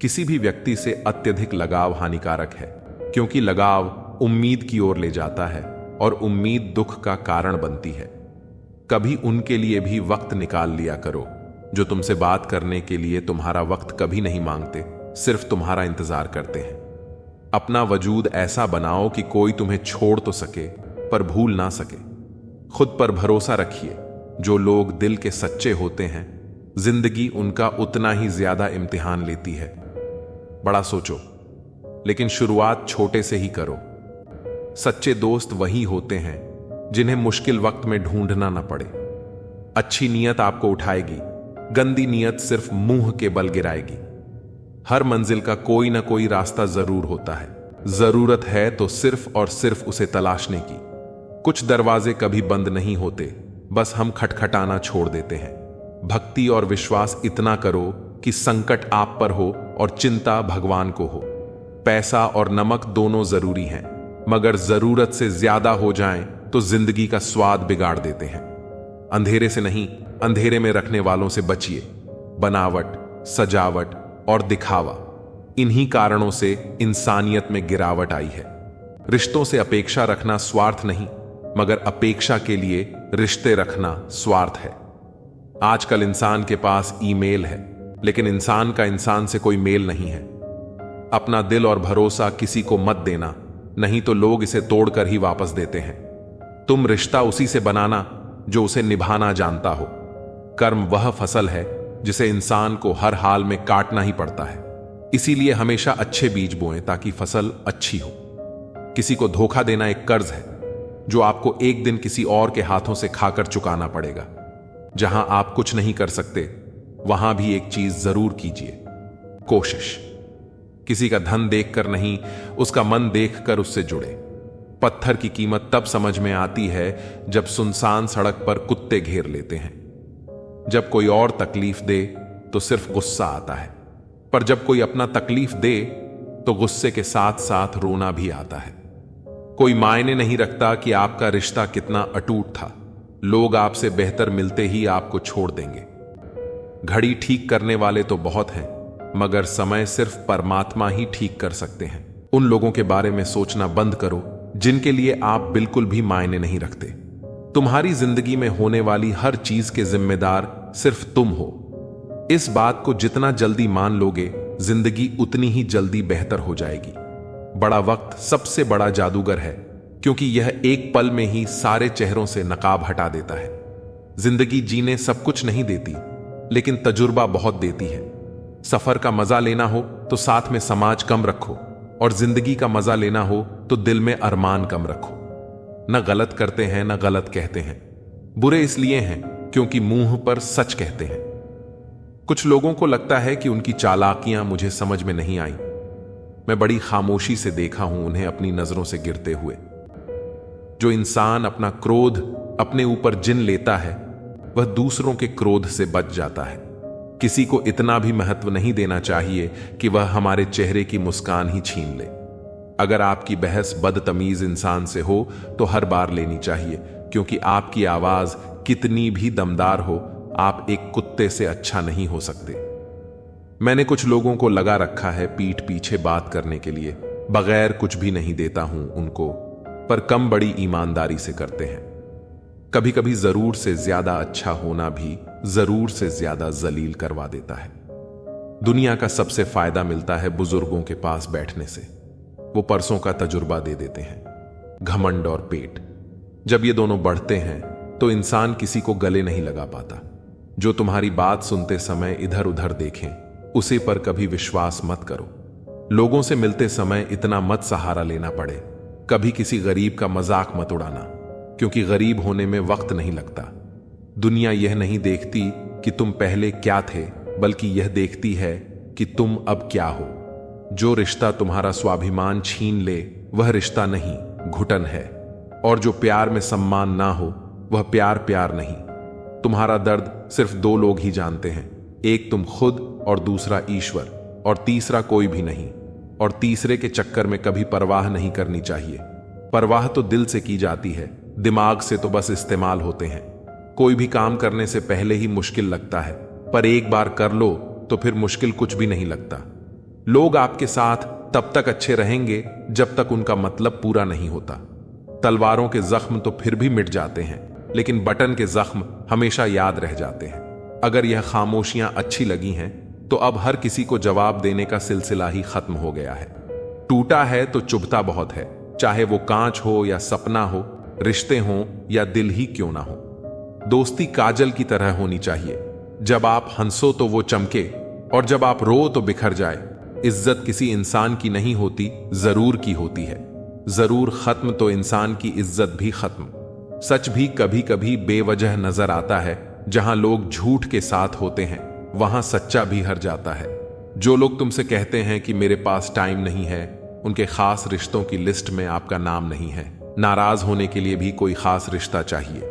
Speaker 1: किसी भी व्यक्ति से अत्यधिक लगाव हानिकारक है, क्योंकि लगाव उम्मीद की ओर ले जाता है और उम्मीद दुख का कारण बनती है। कभी उनके लिए भी वक्त निकाल लिया करो जो तुमसे बात करने के लिए तुम्हारा वक्त कभी नहीं मांगते, सिर्फ तुम्हारा इंतजार करते हैं। अपना वजूद ऐसा बनाओ कि कोई तुम्हें छोड़ तो सके पर भूल ना सके। खुद पर भरोसा रखिए, जो लोग दिल के सच्चे होते हैं जिंदगी उनका उतना ही ज्यादा इम्तिहान लेती है। बड़ा सोचो, लेकिन शुरुआत छोटे से ही करो। सच्चे दोस्त वही होते हैं जिन्हें मुश्किल वक्त में ढूंढना ना पड़े। अच्छी नीयत आपको उठाएगी, गंदी नीयत सिर्फ मुंह के बल गिराएगी। हर मंजिल का कोई ना कोई रास्ता जरूर होता है, जरूरत है तो सिर्फ और सिर्फ उसे तलाशने की। कुछ दरवाजे कभी बंद नहीं होते, बस हम खटखटाना छोड़ देते हैं। भक्ति और विश्वास इतना करो कि संकट आप पर हो और चिंता भगवान को हो। पैसा और नमक दोनों जरूरी हैं, मगर जरूरत से ज्यादा हो जाएं तो जिंदगी का स्वाद बिगाड़ देते हैं। अंधेरे से नहीं, अंधेरे में रखने वालों से बचिए। बनावट, सजावट और दिखावा, इन्हीं कारणों से इंसानियत में गिरावट आई है। रिश्तों से अपेक्षा रखना स्वार्थ नहीं, मगर अपेक्षा के लिए रिश्ते रखना स्वार्थ है। आजकल इंसान के पास ईमेल है, लेकिन इंसान का इंसान से कोई मेल नहीं है। अपना दिल और भरोसा किसी को मत देना, नहीं तो लोग इसे तोड़कर ही वापस देते हैं। तुम रिश्ता उसी से बनाना जो उसे निभाना जानता हो। कर्म वह फसल है जिसे इंसान को हर हाल में काटना ही पड़ता है। इसीलिए हमेशा अच्छे बीज बोएं ताकि फसल अच्छी हो। किसी को धोखा देना एक कर्ज है जो आपको एक दिन किसी और के हाथों से खाकर चुकाना पड़ेगा। जहां आप कुछ नहीं कर सकते, वहां भी एक चीज जरूर कीजिए, कोशिश। किसी का धन देखकर नहीं, उसका मन देखकर उससे जुड़े। पत्थर की कीमत तब समझ में आती है जब सुनसान सड़क पर कुत्ते घेर लेते हैं। जब कोई और तकलीफ दे तो सिर्फ गुस्सा आता है, पर जब कोई अपना तकलीफ दे तो गुस्से के साथ साथ रोना भी आता है। कोई मायने नहीं रखता कि आपका रिश्ता कितना अटूट था, लोग आपसे बेहतर मिलते ही आपको छोड़ देंगे। घड़ी ठीक करने वाले तो बहुत हैं, मगर समय सिर्फ परमात्मा ही ठीक कर सकते हैं। उन लोगों के बारे में सोचना बंद करो जिनके लिए आप बिल्कुल भी मायने नहीं रखते। तुम्हारी जिंदगी में होने वाली हर चीज के जिम्मेदार सिर्फ तुम हो। इस बात को जितना जल्दी मान लोगे, जिंदगी उतनी ही जल्दी बेहतर हो जाएगी। बड़ा वक्त सबसे बड़ा जादूगर है, क्योंकि यह एक पल में ही सारे चेहरों से नकाब हटा देता है। जिंदगी जीने सब कुछ नहीं देती, लेकिन तजुर्बा बहुत देती है। सफर का मजा लेना हो तो साथ में समाज कम रखो, और जिंदगी का मजा लेना हो तो दिल में अरमान कम रखो। न गलत करते हैं न गलत कहते हैं, बुरे इसलिए हैं क्योंकि मुंह पर सच कहते हैं। कुछ लोगों को लगता है कि उनकी चालाकियां मुझे समझ में नहीं आई। मैं बड़ी खामोशी से देखा हूं उन्हें अपनी नजरों से गिरते हुए। जो इंसान अपना क्रोध अपने ऊपर जिन लेता है वह दूसरों के क्रोध से बच जाता है। किसी को इतना भी महत्व नहीं देना चाहिए कि वह हमारे चेहरे की मुस्कान ही छीन ले। अगर आपकी बहस बदतमीज इंसान से हो तो हर बार लेनी चाहिए, क्योंकि आपकी आवाज कितनी भी दमदार हो, आप एक कुत्ते से अच्छा नहीं हो सकते। मैंने कुछ लोगों को लगा रखा है पीठ पीछे बात करने के लिए, बगैर कुछ भी नहीं देता हूं उनको, पर कम बड़ी ईमानदारी से करते हैं। कभी कभी जरूर से ज्यादा अच्छा होना भी जरूर से ज्यादा जलील करवा देता है। दुनिया का सबसे फायदा मिलता है बुजुर्गों के पास बैठने से। वो परसों का तजुर्बा दे देते हैं। घमंड और पेट, जब ये दोनों बढ़ते हैं तो इंसान किसी को गले नहीं लगा पाता। जो तुम्हारी बात सुनते समय इधर उधर देखें, उसे पर कभी विश्वास मत करो। लोगों से मिलते समय इतना मत सहारा लेना पड़े। कभी किसी गरीब का मजाक मत उड़ाना, क्योंकि गरीब होने में वक्त नहीं लगता। दुनिया यह नहीं देखती कि तुम पहले क्या थे, बल्कि यह देखती है कि तुम अब क्या हो। जो रिश्ता तुम्हारा स्वाभिमान छीन ले वह रिश्ता नहीं, घुटन है। और जो प्यार में सम्मान ना हो वह प्यार प्यार नहीं। तुम्हारा दर्द सिर्फ दो लोग ही जानते हैं, एक तुम खुद और दूसरा ईश्वर, और तीसरा कोई भी नहीं। और तीसरे के चक्कर में कभी परवाह नहीं करनी चाहिए। परवाह तो दिल से की जाती है, दिमाग से तो बस इस्तेमाल होते हैं। कोई भी काम करने से पहले ही मुश्किल लगता है, पर एक बार कर लो तो फिर मुश्किल कुछ भी नहीं लगता। लोग आपके साथ तब तक अच्छे रहेंगे जब तक उनका मतलब पूरा नहीं होता। तलवारों के जख्म तो फिर भी मिट जाते हैं, लेकिन बटन के जख्म हमेशा याद रह जाते हैं। अगर यह खामोशियां अच्छी लगी हैं तो अब हर किसी को जवाब देने का सिलसिला ही खत्म हो गया है। टूटा है तो चुभता बहुत है, चाहे वो कांच हो या सपना हो, रिश्ते हों या दिल ही क्यों ना हो। दोस्ती काजल की तरह होनी चाहिए, जब आप हंसो तो वो चमके और जब आप रो तो बिखर जाए। इज्जत किसी इंसान की नहीं होती, जरूर की होती है। जरूर खत्म तो इंसान की इज्जत भी खत्म। सच भी कभी कभी बेवजह नजर आता है। जहां लोग झूठ के साथ होते हैं वहां सच्चा भी हर जाता है। जो लोग तुमसे कहते हैं कि मेरे पास टाइम नहीं है, उनके खास रिश्तों की लिस्ट में आपका नाम नहीं है। नाराज होने के लिए भी कोई खास रिश्ता चाहिए,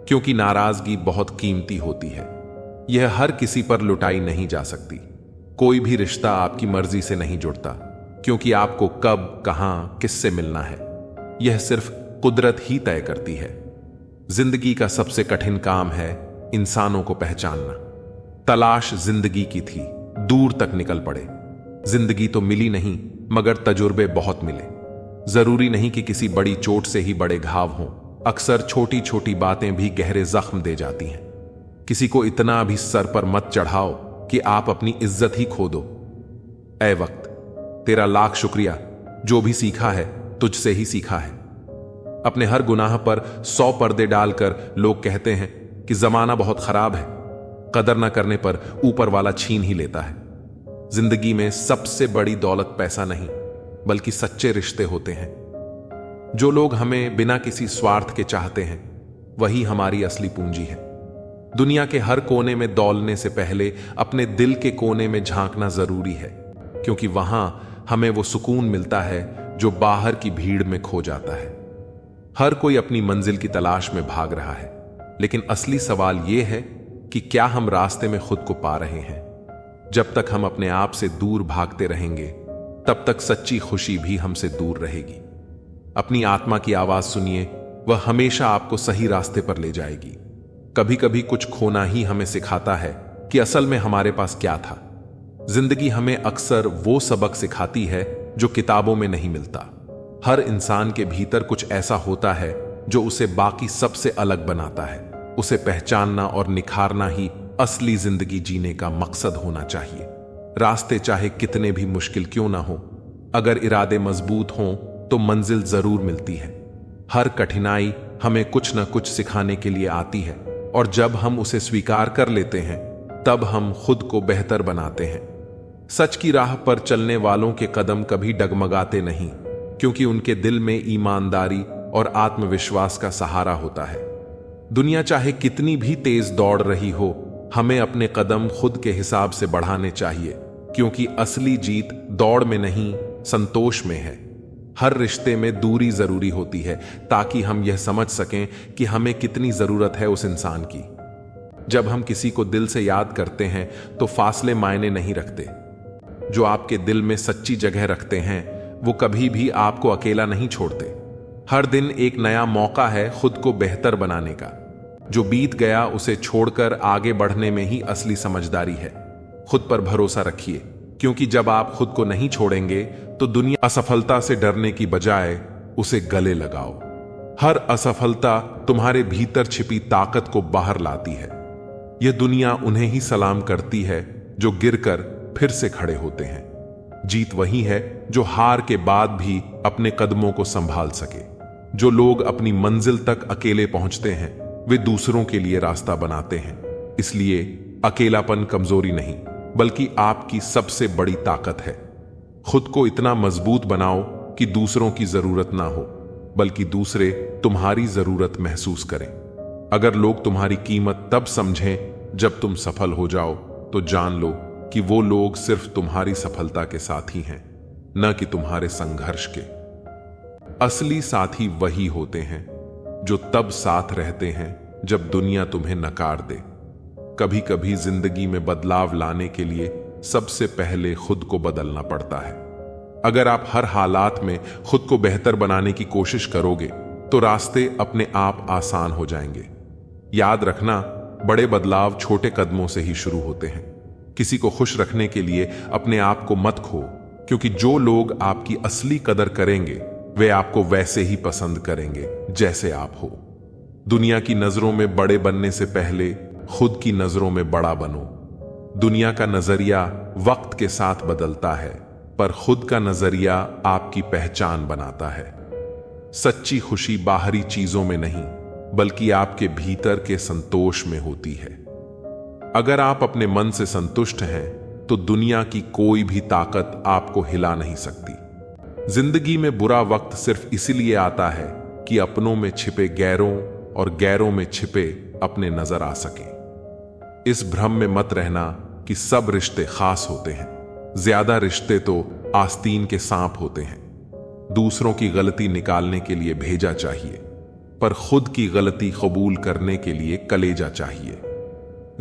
Speaker 1: क्योंकि नाराजगी बहुत कीमती होती है। यह हर किसी पर लुटाई नहीं जा सकती। कोई भी रिश्ता आपकी मर्जी से नहीं जुड़ता, क्योंकि आपको कब, कहां, किससे मिलना है यह सिर्फ कुदरत ही तय करती है। जिंदगी का सबसे कठिन काम है इंसानों को पहचानना। तलाश जिंदगी की थी, दूर तक निकल पड़े। जिंदगी तो मिली नहीं, मगर तजुर्बे बहुत मिले। जरूरी नहीं कि किसी बड़ी चोट से ही बड़े घाव हों। अक्सर छोटी छोटी बातें भी गहरे जख्म दे जाती हैं। किसी को इतना भी सर पर मत चढ़ाओ कि आप अपनी इज्जत ही खो दो। ऐ वक्त, तेरा लाख शुक्रिया, जो भी सीखा है तुझसे ही सीखा है। अपने हर गुनाह पर 100 पर्दे डालकर लोग कहते हैं कि जमाना बहुत खराब है। कदर न करने पर ऊपर वाला छीन ही लेता है। जिंदगी में सबसे बड़ी दौलत पैसा नहीं, बल्कि सच्चे रिश्ते होते हैं। जो लोग हमें बिना किसी स्वार्थ के चाहते हैं, वही हमारी असली पूंजी है। दुनिया के हर कोने में दौलने से पहले अपने दिल के कोने में झांकना जरूरी है, क्योंकि वहां हमें वो सुकून मिलता है जो बाहर की भीड़ में खो जाता है। हर कोई अपनी मंजिल की तलाश में भाग रहा है, लेकिन असली सवाल यह है कि क्या हम रास्ते में खुद को पा रहे हैं। जब तक हम अपने आप से दूर भागते रहेंगे, तब तक सच्ची खुशी भी हमसे दूर रहेगी। अपनी आत्मा की आवाज सुनिए, वह हमेशा आपको सही रास्ते पर ले जाएगी। कभी कभी कुछ खोना ही हमें सिखाता है कि असल में हमारे पास क्या था। जिंदगी हमें अक्सर वो सबक सिखाती है जो किताबों में नहीं मिलता। हर इंसान के भीतर कुछ ऐसा होता है जो उसे बाकी सबसे अलग बनाता है। उसे पहचानना और निखारना ही असली जिंदगी जीने का मकसद होना चाहिए। रास्ते चाहे कितने भी मुश्किल क्यों ना हो, अगर इरादे मजबूत हों तो मंजिल जरूर मिलती है। हर कठिनाई हमें कुछ न कुछ सिखाने के लिए आती है, और जब हम उसे स्वीकार कर लेते हैं तब हम खुद को बेहतर बनाते हैं। सच की राह पर चलने वालों के कदम कभी डगमगाते नहीं, क्योंकि उनके दिल में ईमानदारी और आत्मविश्वास का सहारा होता है। दुनिया चाहे कितनी भी तेज दौड़ रही हो, हमें अपने कदम खुद के हिसाब से बढ़ाने चाहिए, क्योंकि असली जीत दौड़ में नहीं, संतोष में है। हर रिश्ते में दूरी जरूरी होती है, ताकि हम यह समझ सकें कि हमें कितनी जरूरत है उस इंसान की। जब हम किसी को दिल से याद करते हैं तो फासले मायने नहीं रखते। जो आपके दिल में सच्ची जगह रखते हैं वो कभी भी आपको अकेला नहीं छोड़ते। हर दिन एक नया मौका है खुद को बेहतर बनाने का। जो बीत गया उसे छोड़कर आगे बढ़ने में ही असली समझदारी है। खुद पर भरोसा रखिए, क्योंकि जब आप खुद को नहीं छोड़ेंगे तो दुनिया असफलता से डरने की बजाय उसे गले लगाओ। हर असफलता तुम्हारे भीतर छिपी ताकत को बाहर लाती है। यह दुनिया उन्हें ही सलाम करती है जो गिरकर फिर से खड़े होते हैं। जीत वही है जो हार के बाद भी अपने कदमों को संभाल सके। जो लोग अपनी मंजिल तक अकेले पहुंचते हैं वे दूसरों के लिए रास्ता बनाते हैं। इसलिए अकेलापन कमजोरी नहीं, बल्कि आपकी सबसे बड़ी ताकत है। खुद को इतना मजबूत बनाओ कि दूसरों की जरूरत ना हो, बल्कि दूसरे तुम्हारी जरूरत महसूस करें। अगर लोग तुम्हारी कीमत तब समझें जब तुम सफल हो जाओ, तो जान लो कि वो लोग सिर्फ तुम्हारी सफलता के साथी हैं, न कि तुम्हारे संघर्ष के। असली साथी वही होते हैं जो तब साथ रहते हैं जब दुनिया तुम्हें नकार दे। कभी कभी जिंदगी में बदलाव लाने के लिए सबसे पहले खुद को बदलना पड़ता है। अगर आप हर हालात में खुद को बेहतर बनाने की कोशिश करोगे तो रास्ते अपने आप आसान हो जाएंगे। याद रखना, बड़े बदलाव छोटे कदमों से ही शुरू होते हैं। किसी को खुश रखने के लिए अपने आप को मत खो, क्योंकि जो लोग आपकी असली कदर करेंगे वे आपको वैसे ही पसंद करेंगे जैसे आप हो। दुनिया की नजरों में बड़े बनने से पहले खुद की नजरों में बड़ा बनो। दुनिया का नजरिया वक्त के साथ बदलता है, पर खुद का नजरिया आपकी पहचान बनाता है। सच्ची खुशी बाहरी चीजों में नहीं, बल्कि आपके भीतर के संतोष में होती है। अगर आप अपने मन से संतुष्ट हैं तो दुनिया की कोई भी ताकत आपको हिला नहीं सकती। जिंदगी में बुरा वक्त सिर्फ इसीलिए आता है कि अपनों में छिपे गैरों और गैरों में छिपे अपने नजर आ सके। इस भ्रम में मत रहना कि सब रिश्ते खास होते हैं। ज्यादा रिश्ते तो आस्तीन के सांप होते हैं। दूसरों की गलती निकालने के लिए भेजा चाहिए, पर खुद की गलती कबूल करने के लिए कलेजा चाहिए।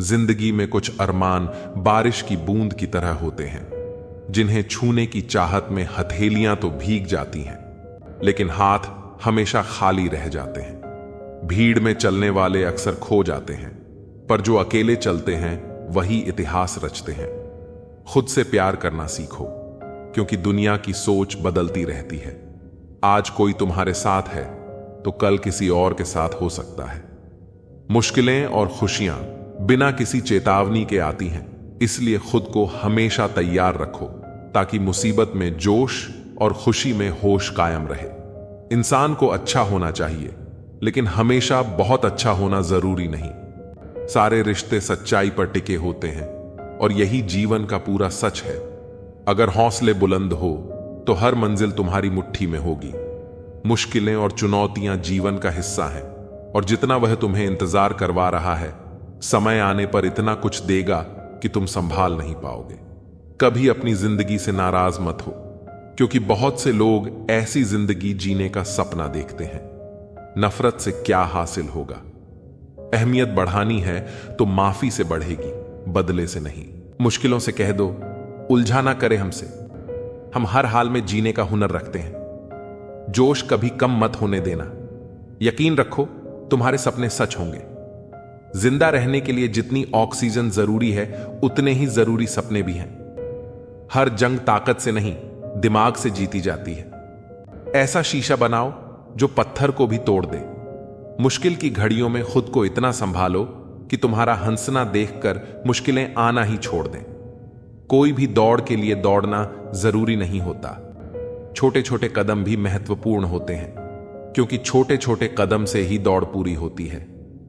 Speaker 1: जिंदगी में कुछ अरमान बारिश की बूंद की तरह होते हैं, जिन्हें छूने की चाहत में हथेलियां तो भीग जाती हैं, लेकिन हाथ हमेशा खाली रह जाते हैं। भीड़ में चलने वाले अक्सर खो जाते हैं, पर जो अकेले चलते हैं वही इतिहास रचते हैं। खुद से प्यार करना सीखो, क्योंकि दुनिया की सोच बदलती रहती है। आज कोई तुम्हारे साथ है तो कल किसी और के साथ हो सकता है। मुश्किलें और खुशियां बिना किसी चेतावनी के आती हैं, इसलिए खुद को हमेशा तैयार रखो ताकि मुसीबत में जोश और खुशी में होश कायम रहे। इंसान को अच्छा होना चाहिए, लेकिन हमेशा बहुत अच्छा होना जरूरी नहीं। सारे रिश्ते सच्चाई पर टिके होते हैं और यही जीवन का पूरा सच है। अगर हौसले बुलंद हो तो हर मंजिल तुम्हारी मुट्ठी में होगी। मुश्किलें और चुनौतियां जीवन का हिस्सा हैं, और जितना वह तुम्हें इंतजार करवा रहा है, समय आने पर इतना कुछ देगा कि तुम संभाल नहीं पाओगे। कभी अपनी जिंदगी से नाराज मत हो, क्योंकि बहुत से लोग ऐसी जिंदगी जीने का सपना देखते हैं। नफरत से क्या हासिल होगा? अहमियत बढ़ानी है तो माफी से बढ़ेगी, बदले से नहीं। मुश्किलों से कह दो, उलझा ना करे हमसे। हम हर हाल में जीने का हुनर रखते हैं। जोश कभी कम मत होने देना। यकीन रखो, तुम्हारे सपने सच होंगे। जिंदा रहने के लिए जितनी ऑक्सीजन जरूरी है, उतने ही जरूरी सपने भी हैं। हर जंग ताकत से नहीं, दिमाग से जीती जाती है। ऐसा शीशा बनाओ जो पत्थर को भी तोड़ दे। मुश्किल की घड़ियों में खुद को इतना संभालो कि तुम्हारा हंसना देखकर मुश्किलें आना ही छोड़ दें। कोई भी दौड़ के लिए दौड़ना जरूरी नहीं होता। छोटे छोटे कदम भी महत्वपूर्ण होते हैं, क्योंकि छोटे छोटे कदम से ही दौड़ पूरी होती है।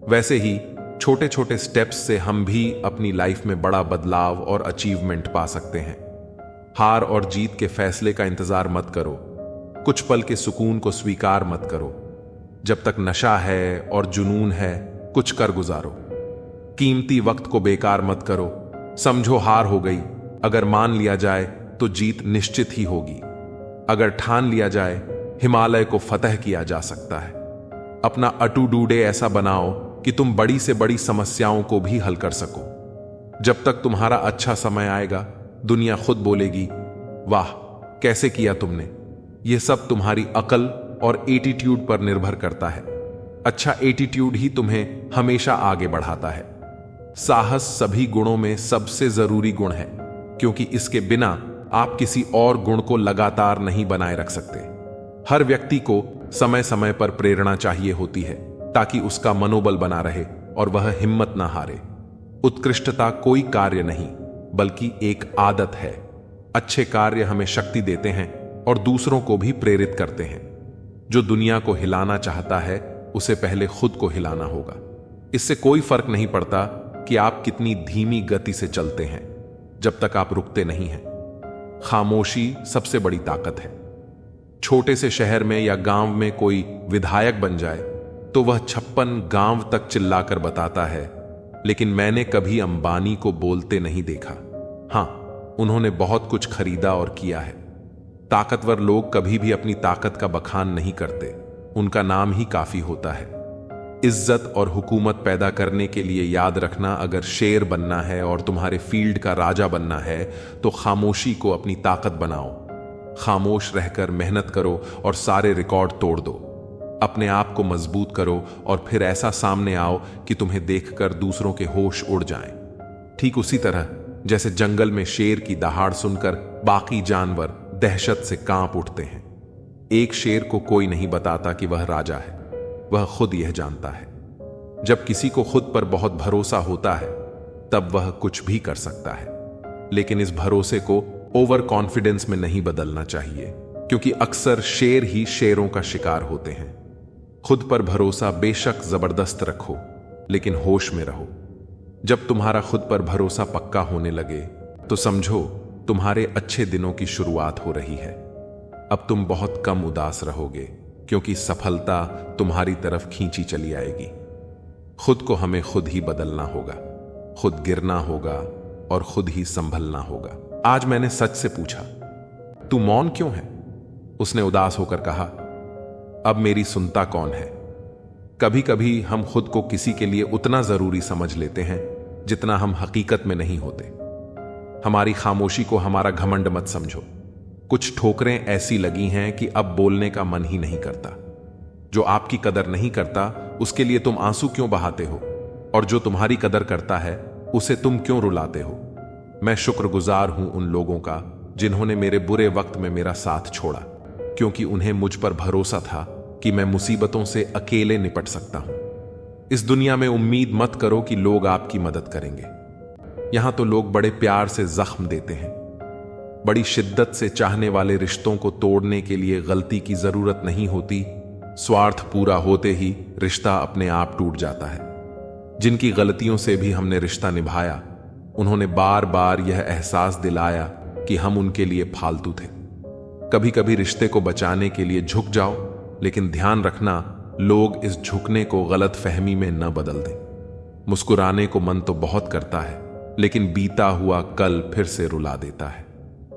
Speaker 1: वैसे ही छोटे छोटे स्टेप्स से हम भी अपनी लाइफ में बड़ा बदलाव और अचीवमेंट पा सकते हैं। हार और जीत के फैसले का इंतजार मत करो। कुछ पल के सुकून को स्वीकार मत करो। जब तक नशा है और जुनून है, कुछ कर गुजारो। कीमती वक्त को बेकार मत करो। समझो हार हो गई। अगर मान लिया जाए तो जीत निश्चित ही होगी। अगर ठान लिया जाए हिमालय को फतह किया जा सकता है। अपना अटू डूडे ऐसा बनाओ कि तुम बड़ी से बड़ी समस्याओं को भी हल कर सको। जब तक तुम्हारा अच्छा समय आएगा दुनिया खुद बोलेगी, वाह कैसे किया तुमने। यह सब तुम्हारी अकल और एटीट्यूड पर निर्भर करता है। अच्छा एटीट्यूड ही तुम्हें हमेशा आगे बढ़ाता है। साहस सभी गुणों में सबसे जरूरी गुण है, क्योंकि इसके बिना आप किसी और गुण को लगातार नहीं बनाए रख सकते। हर व्यक्ति को समय समय पर प्रेरणा चाहिए होती है, ताकि उसका मनोबल बना रहे और वह हिम्मत ना हारे। उत्कृष्टता कोई कार्य नहीं, बल्कि एक आदत है। अच्छे कार्य हमें शक्ति देते हैं और दूसरों को भी प्रेरित करते हैं। जो दुनिया को हिलाना चाहता है उसे पहले खुद को हिलाना होगा। इससे कोई फर्क नहीं पड़ता कि आप कितनी धीमी गति से चलते हैं, जब तक आप रुकते नहीं हैं। खामोशी सबसे बड़ी ताकत है। छोटे से शहर में या गांव में कोई विधायक बन जाए तो वह 56 गांव तक चिल्लाकर बताता है, लेकिन मैंने कभी अंबानी को बोलते नहीं देखा। हां, उन्होंने बहुत कुछ खरीदा और किया है। ताकतवर लोग कभी भी अपनी ताकत का बखान नहीं करते, उनका नाम ही काफी होता है। इज्जत और हुकूमत पैदा करने के लिए याद रखना, अगर शेर बनना है और तुम्हारे फील्ड का राजा बनना है तो खामोशी को अपनी ताकत बनाओ। खामोश रहकर मेहनत करो और सारे रिकॉर्ड तोड़ दो। अपने आप को मजबूत करो और फिर ऐसा सामने आओ कि तुम्हें देखकर दूसरों के होश उड़ जाएं। ठीक उसी तरह जैसे जंगल में शेर की दहाड़ सुनकर बाकी जानवर दहशत से कांप उठते हैं। एक शेर को कोई नहीं बताता कि वह राजा है, वह खुद यह जानता है। जब किसी को खुद पर बहुत भरोसा होता है तब वह कुछ भी कर सकता है, लेकिन इस भरोसे को ओवर कॉन्फिडेंस में नहीं बदलना चाहिए, क्योंकि अक्सर शेर ही शेरों का शिकार होते हैं। खुद पर भरोसा बेशक जबरदस्त रखो, लेकिन होश में रहो। जब तुम्हारा खुद पर भरोसा पक्का होने लगे तो समझो तुम्हारे अच्छे दिनों की शुरुआत हो रही है। अब तुम बहुत कम उदास रहोगे, क्योंकि सफलता तुम्हारी तरफ खींची चली आएगी। खुद को हमें खुद ही बदलना होगा, खुद गिरना होगा और खुद ही संभलना होगा। आज मैंने सच से पूछा, तू मौन क्यों है? उसने उदास होकर कहा, अब मेरी सुनता कौन है? कभी कभी हम खुद को किसी के लिए उतना जरूरी समझ लेते हैं जितना हम हकीकत में नहीं होते। हमारी खामोशी को हमारा घमंड मत समझो। कुछ ठोकरें ऐसी लगी हैं कि अब बोलने का मन ही नहीं करता। जो आपकी कदर नहीं करता उसके लिए तुम आंसू क्यों बहाते हो, और जो तुम्हारी कदर करता है उसे तुम क्यों रुलाते हो? मैं शुक्रगुजार हूं उन लोगों का जिन्होंने मेरे बुरे वक्त में मेरा साथ छोड़ा, क्योंकि उन्हें मुझ पर भरोसा था कि मैं मुसीबतों से अकेले निपट सकता हूं। इस दुनिया में उम्मीद मत करो कि लोग आपकी मदद करेंगे। यहां तो लोग बड़े प्यार से जख्म देते हैं। बड़ी शिद्दत से चाहने वाले रिश्तों को तोड़ने के लिए गलती की जरूरत नहीं होती। स्वार्थ पूरा होते ही रिश्ता अपने आप टूट जाता है। जिनकी गलतियों से भी हमने रिश्ता निभाया, उन्होंने बार बार यह एहसास दिलाया कि हम उनके लिए फालतू थे। कभी कभी रिश्ते को बचाने के लिए झुक जाओ, लेकिन ध्यान रखना लोग इस झुकने को गलत फहमी में न बदल दें। मुस्कुराने को मन तो बहुत करता है, लेकिन बीता हुआ कल फिर से रुला देता है।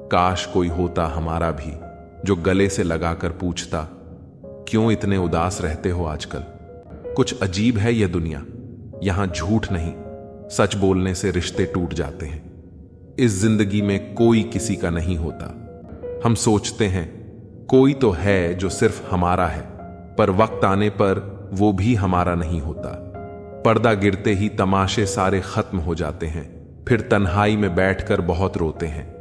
Speaker 1: काश कोई होता हमारा भी जो गले से लगाकर पूछता, क्यों इतने उदास रहते हो आजकल? कुछ अजीब है यह दुनिया। यहां झूठ नहीं, सच बोलने से रिश्ते टूट जाते हैं। इस जिंदगी में कोई किसी का नहीं होता। हम सोचते हैं कोई तो है जो सिर्फ हमारा है, पर वक्त आने पर वो भी हमारा नहीं होता। पर्दा गिरते ही तमाशे सारे खत्म हो जाते हैं, फिर तन्हाई में बैठकर बहुत रोते हैं।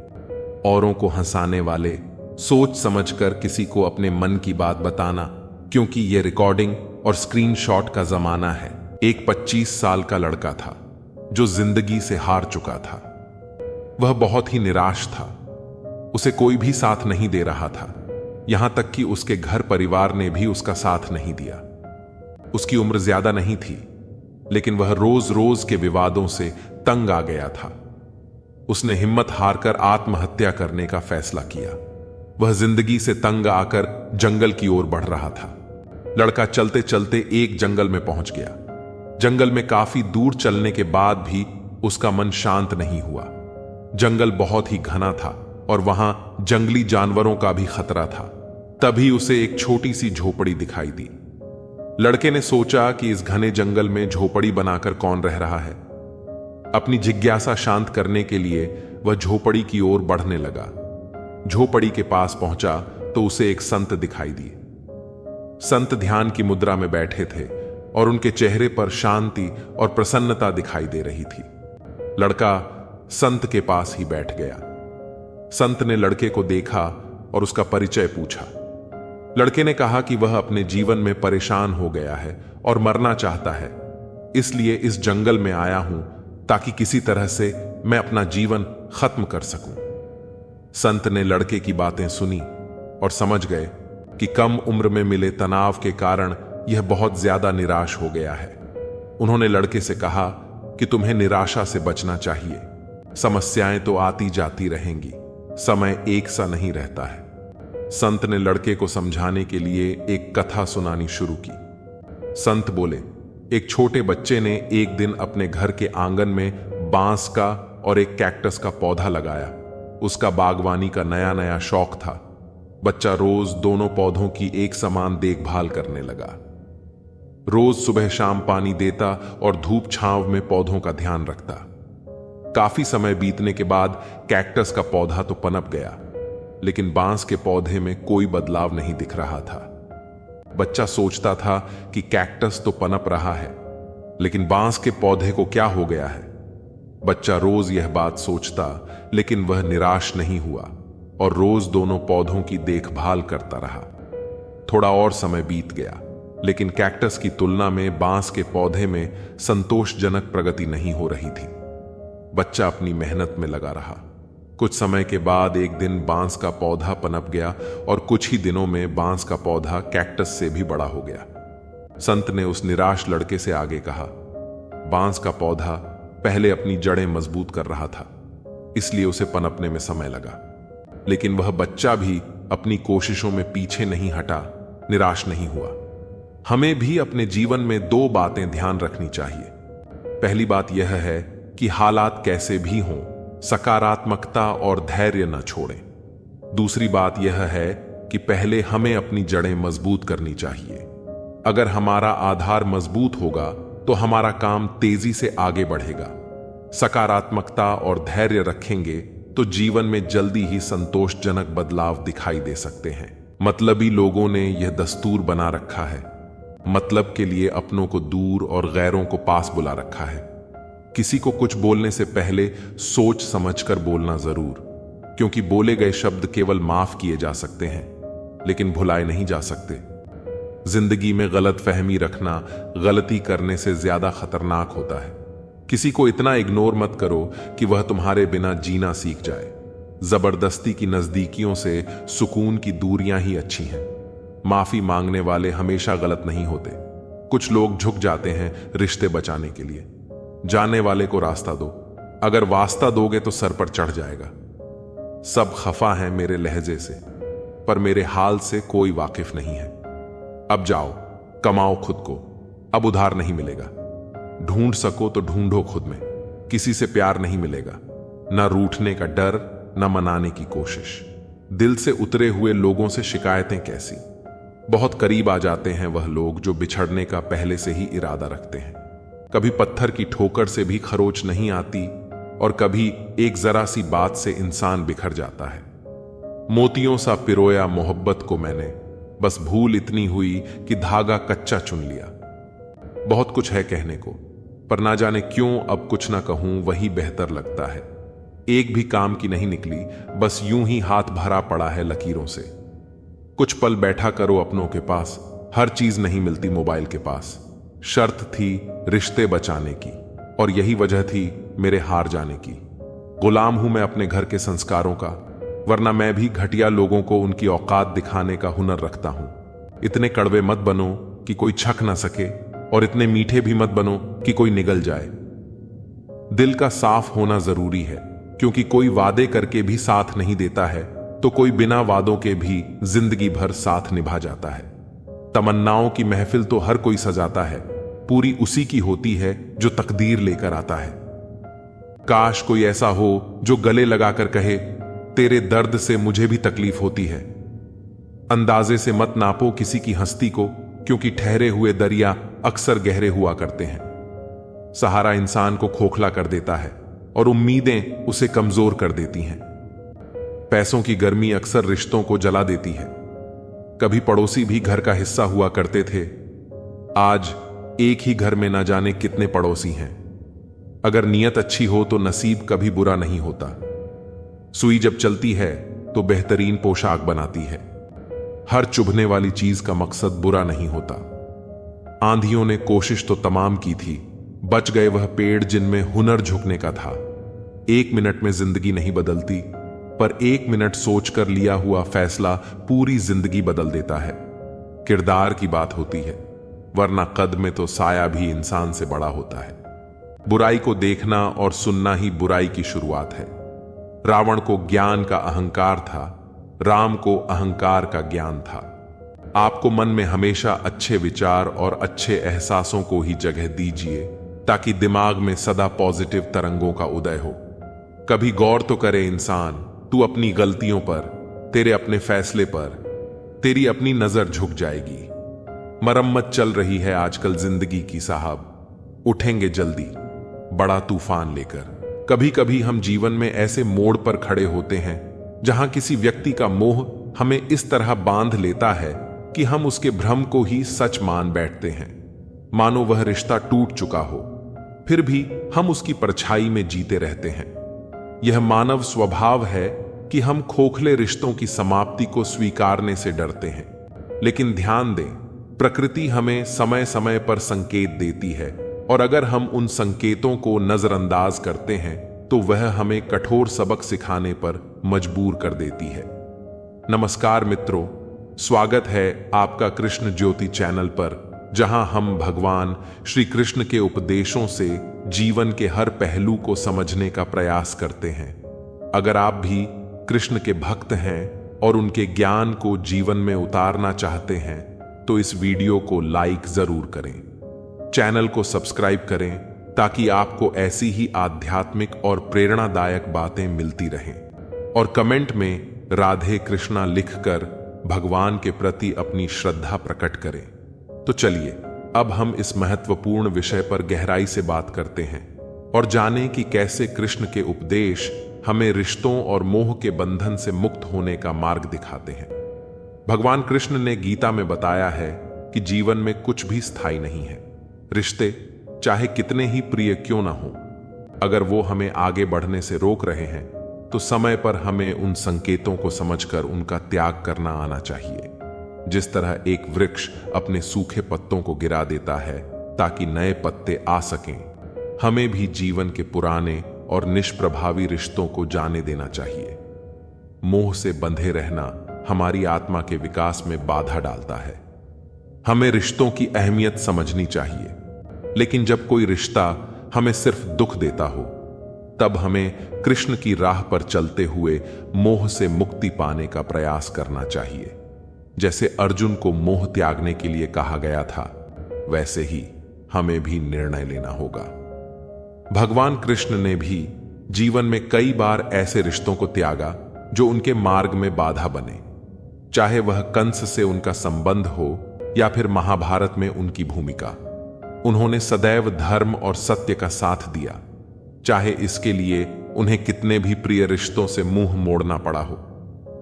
Speaker 1: औरों को हंसाने वाले, सोच समझकर किसी को अपने मन की बात बताना, क्योंकि ये रिकॉर्डिंग और स्क्रीनशॉट का जमाना है। एक 25 साल का लड़का था जो जिंदगी से हार चुका था। वह बहुत ही निराश था। उसे कोई भी साथ नहीं दे रहा था, यहां तक कि उसके घर परिवार ने भी उसका साथ नहीं दिया। उसकी उम्र ज्यादा नहीं थी, लेकिन वह रोज रोज के विवादों से तंग आ गया था। उसने हिम्मत हारकर आत्महत्या करने का फैसला किया। वह जिंदगी से तंग आकर जंगल की ओर बढ़ रहा था। लड़का चलते चलते एक जंगल में पहुंच गया। जंगल में काफी दूर चलने के बाद भी उसका मन शांत नहीं हुआ। जंगल बहुत ही घना था और वहां जंगली जानवरों का भी खतरा था। तभी उसे एक छोटी सी झोपड़ी दिखाई दी। लड़के ने सोचा कि इस घने जंगल में झोपड़ी बनाकर कौन रह रहा है। अपनी जिज्ञासा शांत करने के लिए वह झोपड़ी की ओर बढ़ने लगा। झोपड़ी के पास पहुंचा तो उसे एक संत दिखाई दिए। संत ध्यान की मुद्रा में बैठे थे और उनके चेहरे पर शांति और प्रसन्नता दिखाई दे रही थी। लड़का संत के पास ही बैठ गया। संत ने लड़के को देखा और उसका परिचय पूछा। लड़के ने कहा कि वह अपने जीवन में परेशान हो गया है और मरना चाहता है, इसलिए इस जंगल में आया हूं ताकि किसी तरह से मैं अपना जीवन खत्म कर सकूं। संत ने लड़के की बातें सुनी और समझ गए कि कम उम्र में मिले तनाव के कारण यह बहुत ज्यादा निराश हो गया है। उन्होंने लड़के से कहा कि तुम्हें निराशा से बचना चाहिए। समस्याएं तो आती जाती रहेंगी, समय एक सा नहीं रहता है। संत ने लड़के को समझाने के लिए एक कथा सुनानी शुरू की। संत बोले, एक छोटे बच्चे ने एक दिन अपने घर के आंगन में बांस का और एक कैक्टस का पौधा लगाया। उसका बागवानी का नया नया शौक था। बच्चा रोज दोनों पौधों की एक समान देखभाल करने लगा। रोज सुबह शाम पानी देता और धूप छांव में पौधों का ध्यान रखता। काफी समय बीतने के बाद कैक्टस का पौधा तो पनप गया, लेकिन बांस के पौधे में कोई बदलाव नहीं दिख रहा था। बच्चा सोचता था कि कैक्टस तो पनप रहा है, लेकिन बांस के पौधे को क्या हो गया है। बच्चा रोज यह बात सोचता, लेकिन वह निराश नहीं हुआ और रोज दोनों पौधों की देखभाल करता रहा। थोड़ा और समय बीत गया, लेकिन कैक्टस की तुलना में बांस के पौधे में संतोषजनक प्रगति नहीं हो रही थी। बच्चा अपनी मेहनत में लगा रहा। कुछ समय के बाद एक दिन बांस का पौधा पनप गया और कुछ ही दिनों में बांस का पौधा कैक्टस से भी बड़ा हो गया। संत ने उस निराश लड़के से आगे कहा, बांस का पौधा पहले अपनी जड़ें मजबूत कर रहा था, इसलिए उसे पनपने में समय लगा। लेकिन वह बच्चा भी अपनी कोशिशों में पीछे नहीं हटा, निराश नहीं हुआ। हमें भी अपने जीवन में दो बातें ध्यान रखनी चाहिए। पहली बात यह है कि हालात कैसे भी हों, सकारात्मकता और धैर्य न छोड़ें। दूसरी बात यह है कि पहले हमें अपनी जड़ें मजबूत करनी चाहिए। अगर हमारा आधार मजबूत होगा तो हमारा काम तेजी से आगे बढ़ेगा। सकारात्मकता और धैर्य रखेंगे तो जीवन में जल्दी ही संतोषजनक बदलाव दिखाई दे सकते हैं। मतलबी लोगों ने यह दस्तूर बना रखा है, मतलब के लिए अपनों को दूर और गैरों को पास बुला रखा है। किसी को कुछ बोलने से पहले सोच समझकर बोलना जरूर, क्योंकि बोले गए शब्द केवल माफ किए जा सकते हैं, लेकिन भुलाए नहीं जा सकते। जिंदगी में गलत फहमी रखना गलती करने से ज्यादा खतरनाक होता है। किसी को इतना इग्नोर मत करो कि वह तुम्हारे बिना जीना सीख जाए। जबरदस्ती की नजदीकियों से सुकून की दूरियां ही अच्छी हैं। माफी मांगने वाले हमेशा गलत नहीं होते। कुछ लोग झुक जाते हैं रिश्ते बचाने के लिए। जाने वाले को रास्ता दो, अगर वास्ता दोगे तो सर पर चढ़ जाएगा। सब खफा हैं मेरे लहजे से, पर मेरे हाल से कोई वाकिफ नहीं है। अब जाओ, कमाओ खुद को, अब उधार नहीं मिलेगा। ढूंढ सको तो ढूंढो खुद में, किसी से प्यार नहीं मिलेगा। ना रूठने का डर, ना मनाने की कोशिश। दिल से उतरे हुए लोगों से शिकायतें कैसी। बहुत करीब आ जाते हैं वह लोग जो बिछड़ने का पहले से ही इरादा रखते हैं। कभी पत्थर की ठोकर से भी खरोच नहीं आती और कभी एक जरा सी बात से इंसान बिखर जाता है। मोतियों सा पिरोया मोहब्बत को मैंने, बस भूल इतनी हुई कि धागा कच्चा चुन लिया। बहुत कुछ है कहने को, पर ना जाने क्यों अब कुछ ना कहूं वही बेहतर लगता है। एक भी काम की नहीं निकली, बस यूं ही हाथ भरा पड़ा है लकीरों से। कुछ पल बैठा करो अपनों के पास, हर चीज नहीं मिलती मोबाइल के पास। शर्त थी रिश्ते बचाने की, और यही वजह थी मेरे हार जाने की। गुलाम हूं मैं अपने घर के संस्कारों का, वरना मैं भी घटिया लोगों को उनकी औकात दिखाने का हुनर रखता हूं। इतने कड़वे मत बनो कि कोई छक ना सके, और इतने मीठे भी मत बनो कि कोई निगल जाए। दिल का साफ होना जरूरी है, क्योंकि कोई वादे करके भी साथ नहीं देता है, तो कोई बिना वादों के भी जिंदगी भर साथ निभा जाता है। तमन्नाओं की महफिल तो हर कोई सजाता है, पूरी उसी की होती है जो तकदीर लेकर आता है। काश कोई ऐसा हो जो गले लगाकर कहे, तेरे दर्द से मुझे भी तकलीफ होती है। अंदाजे से मत नापो किसी की हस्ती को, क्योंकि ठहरे हुए दरिया अक्सर गहरे हुआ करते हैं। सहारा इंसान को खोखला कर देता है और उम्मीदें उसे कमजोर कर देती हैं। पैसों की गर्मी अक्सर रिश्तों को जला देती है। कभी पड़ोसी भी घर का हिस्सा हुआ करते थे, आज एक ही घर में ना जाने कितने पड़ोसी हैं। अगर नीयत अच्छी हो तो नसीब कभी बुरा नहीं होता। सुई जब चलती है तो बेहतरीन पोशाक बनाती है। हर चुभने वाली चीज का मकसद बुरा नहीं होता। आंधियों ने कोशिश तो तमाम की थी, बच गए वह पेड़ जिनमें हुनर झुकने का था। 1 मिनट में जिंदगी नहीं बदलती, पर 1 मिनट सोचकर लिया हुआ फैसला पूरी जिंदगी बदल देता है। किरदार की बात होती है, वरना कद में तो साया भी इंसान से बड़ा होता है। बुराई को देखना और सुनना ही बुराई की शुरुआत है। रावण को ज्ञान का अहंकार था, राम को अहंकार का ज्ञान था। आपको मन में हमेशा अच्छे विचार और अच्छे एहसासों को ही जगह दीजिए, ताकि दिमाग में सदा पॉजिटिव तरंगों का उदय हो। कभी गौर तो करे इंसान, तू अपनी गलतियों पर, तेरे अपने फैसले पर तेरी अपनी नजर झुक जाएगी। मरम्मत चल रही है आजकल जिंदगी की साहब, उठेंगे जल्दी बड़ा तूफान लेकर। कभी कभी हम जीवन में ऐसे मोड़ पर खड़े होते हैं जहां किसी व्यक्ति का मोह हमें इस तरह बांध लेता है कि हम उसके भ्रम को ही सच मान बैठते हैं, मानो वह रिश्ता टूट चुका हो। फिर भी हम उसकी परछाई में जीते रहते हैं। यह मानव स्वभाव है कि हम खोखले रिश्तों की समाप्ति को स्वीकारने से डरते हैं। लेकिन ध्यान दें, प्रकृति हमें समय समय पर संकेत देती है, और अगर हम उन संकेतों को नजरअंदाज करते हैं तो वह हमें कठोर सबक सिखाने पर मजबूर कर देती है। नमस्कार मित्रों, स्वागत है आपका कृष्ण ज्योति चैनल पर, जहां हम भगवान श्री कृष्ण के उपदेशों से जीवन के हर पहलू को समझने का प्रयास करते हैं। अगर आप भी कृष्ण के भक्त हैं और उनके ज्ञान को जीवन में उतारना चाहते हैं तो इस वीडियो को लाइक जरूर करें, चैनल को सब्सक्राइब करें, ताकि आपको ऐसी ही आध्यात्मिक और प्रेरणादायक बातें मिलती रहें। और कमेंट में राधे कृष्णा लिखकर भगवान के प्रति अपनी श्रद्धा प्रकट करें। तो चलिए अब हम इस महत्वपूर्ण विषय पर गहराई से बात करते हैं और जानें कि कैसे कृष्ण के उपदेश हमें रिश्तों और मोह के बंधन से मुक्त होने का मार्ग दिखाते हैं। भगवान कृष्ण ने गीता में बताया है कि जीवन में कुछ भी स्थायी नहीं है। रिश्ते चाहे कितने ही प्रिय क्यों ना हो, अगर वो हमें आगे बढ़ने से रोक रहे हैं तो समय पर हमें उन संकेतों को समझकर उनका त्याग करना आना चाहिए। जिस तरह एक वृक्ष अपने सूखे पत्तों को गिरा देता है ताकि नए पत्ते आ सकें, हमें भी जीवन के पुराने और निष्प्रभावी रिश्तों को जाने देना चाहिए। मोह से बंधे रहना हमारी आत्मा के विकास में बाधा डालता है। हमें रिश्तों की अहमियत समझनी चाहिए, लेकिन जब कोई रिश्ता हमें सिर्फ दुख देता हो, तब हमें कृष्ण की राह पर चलते हुए मोह से मुक्ति पाने का प्रयास करना चाहिए। जैसे अर्जुन को मोह त्यागने के लिए कहा गया था, वैसे ही हमें भी निर्णय लेना होगा। भगवान कृष्ण ने भी जीवन में कई बार ऐसे रिश्तों को त्यागा जो उनके मार्ग में बाधा बने, चाहे वह कंस से उनका संबंध हो या फिर महाभारत में उनकी भूमिका। उन्होंने सदैव धर्म और सत्य का साथ दिया, चाहे इसके लिए उन्हें कितने भी प्रिय रिश्तों से मुंह मोड़ना पड़ा हो।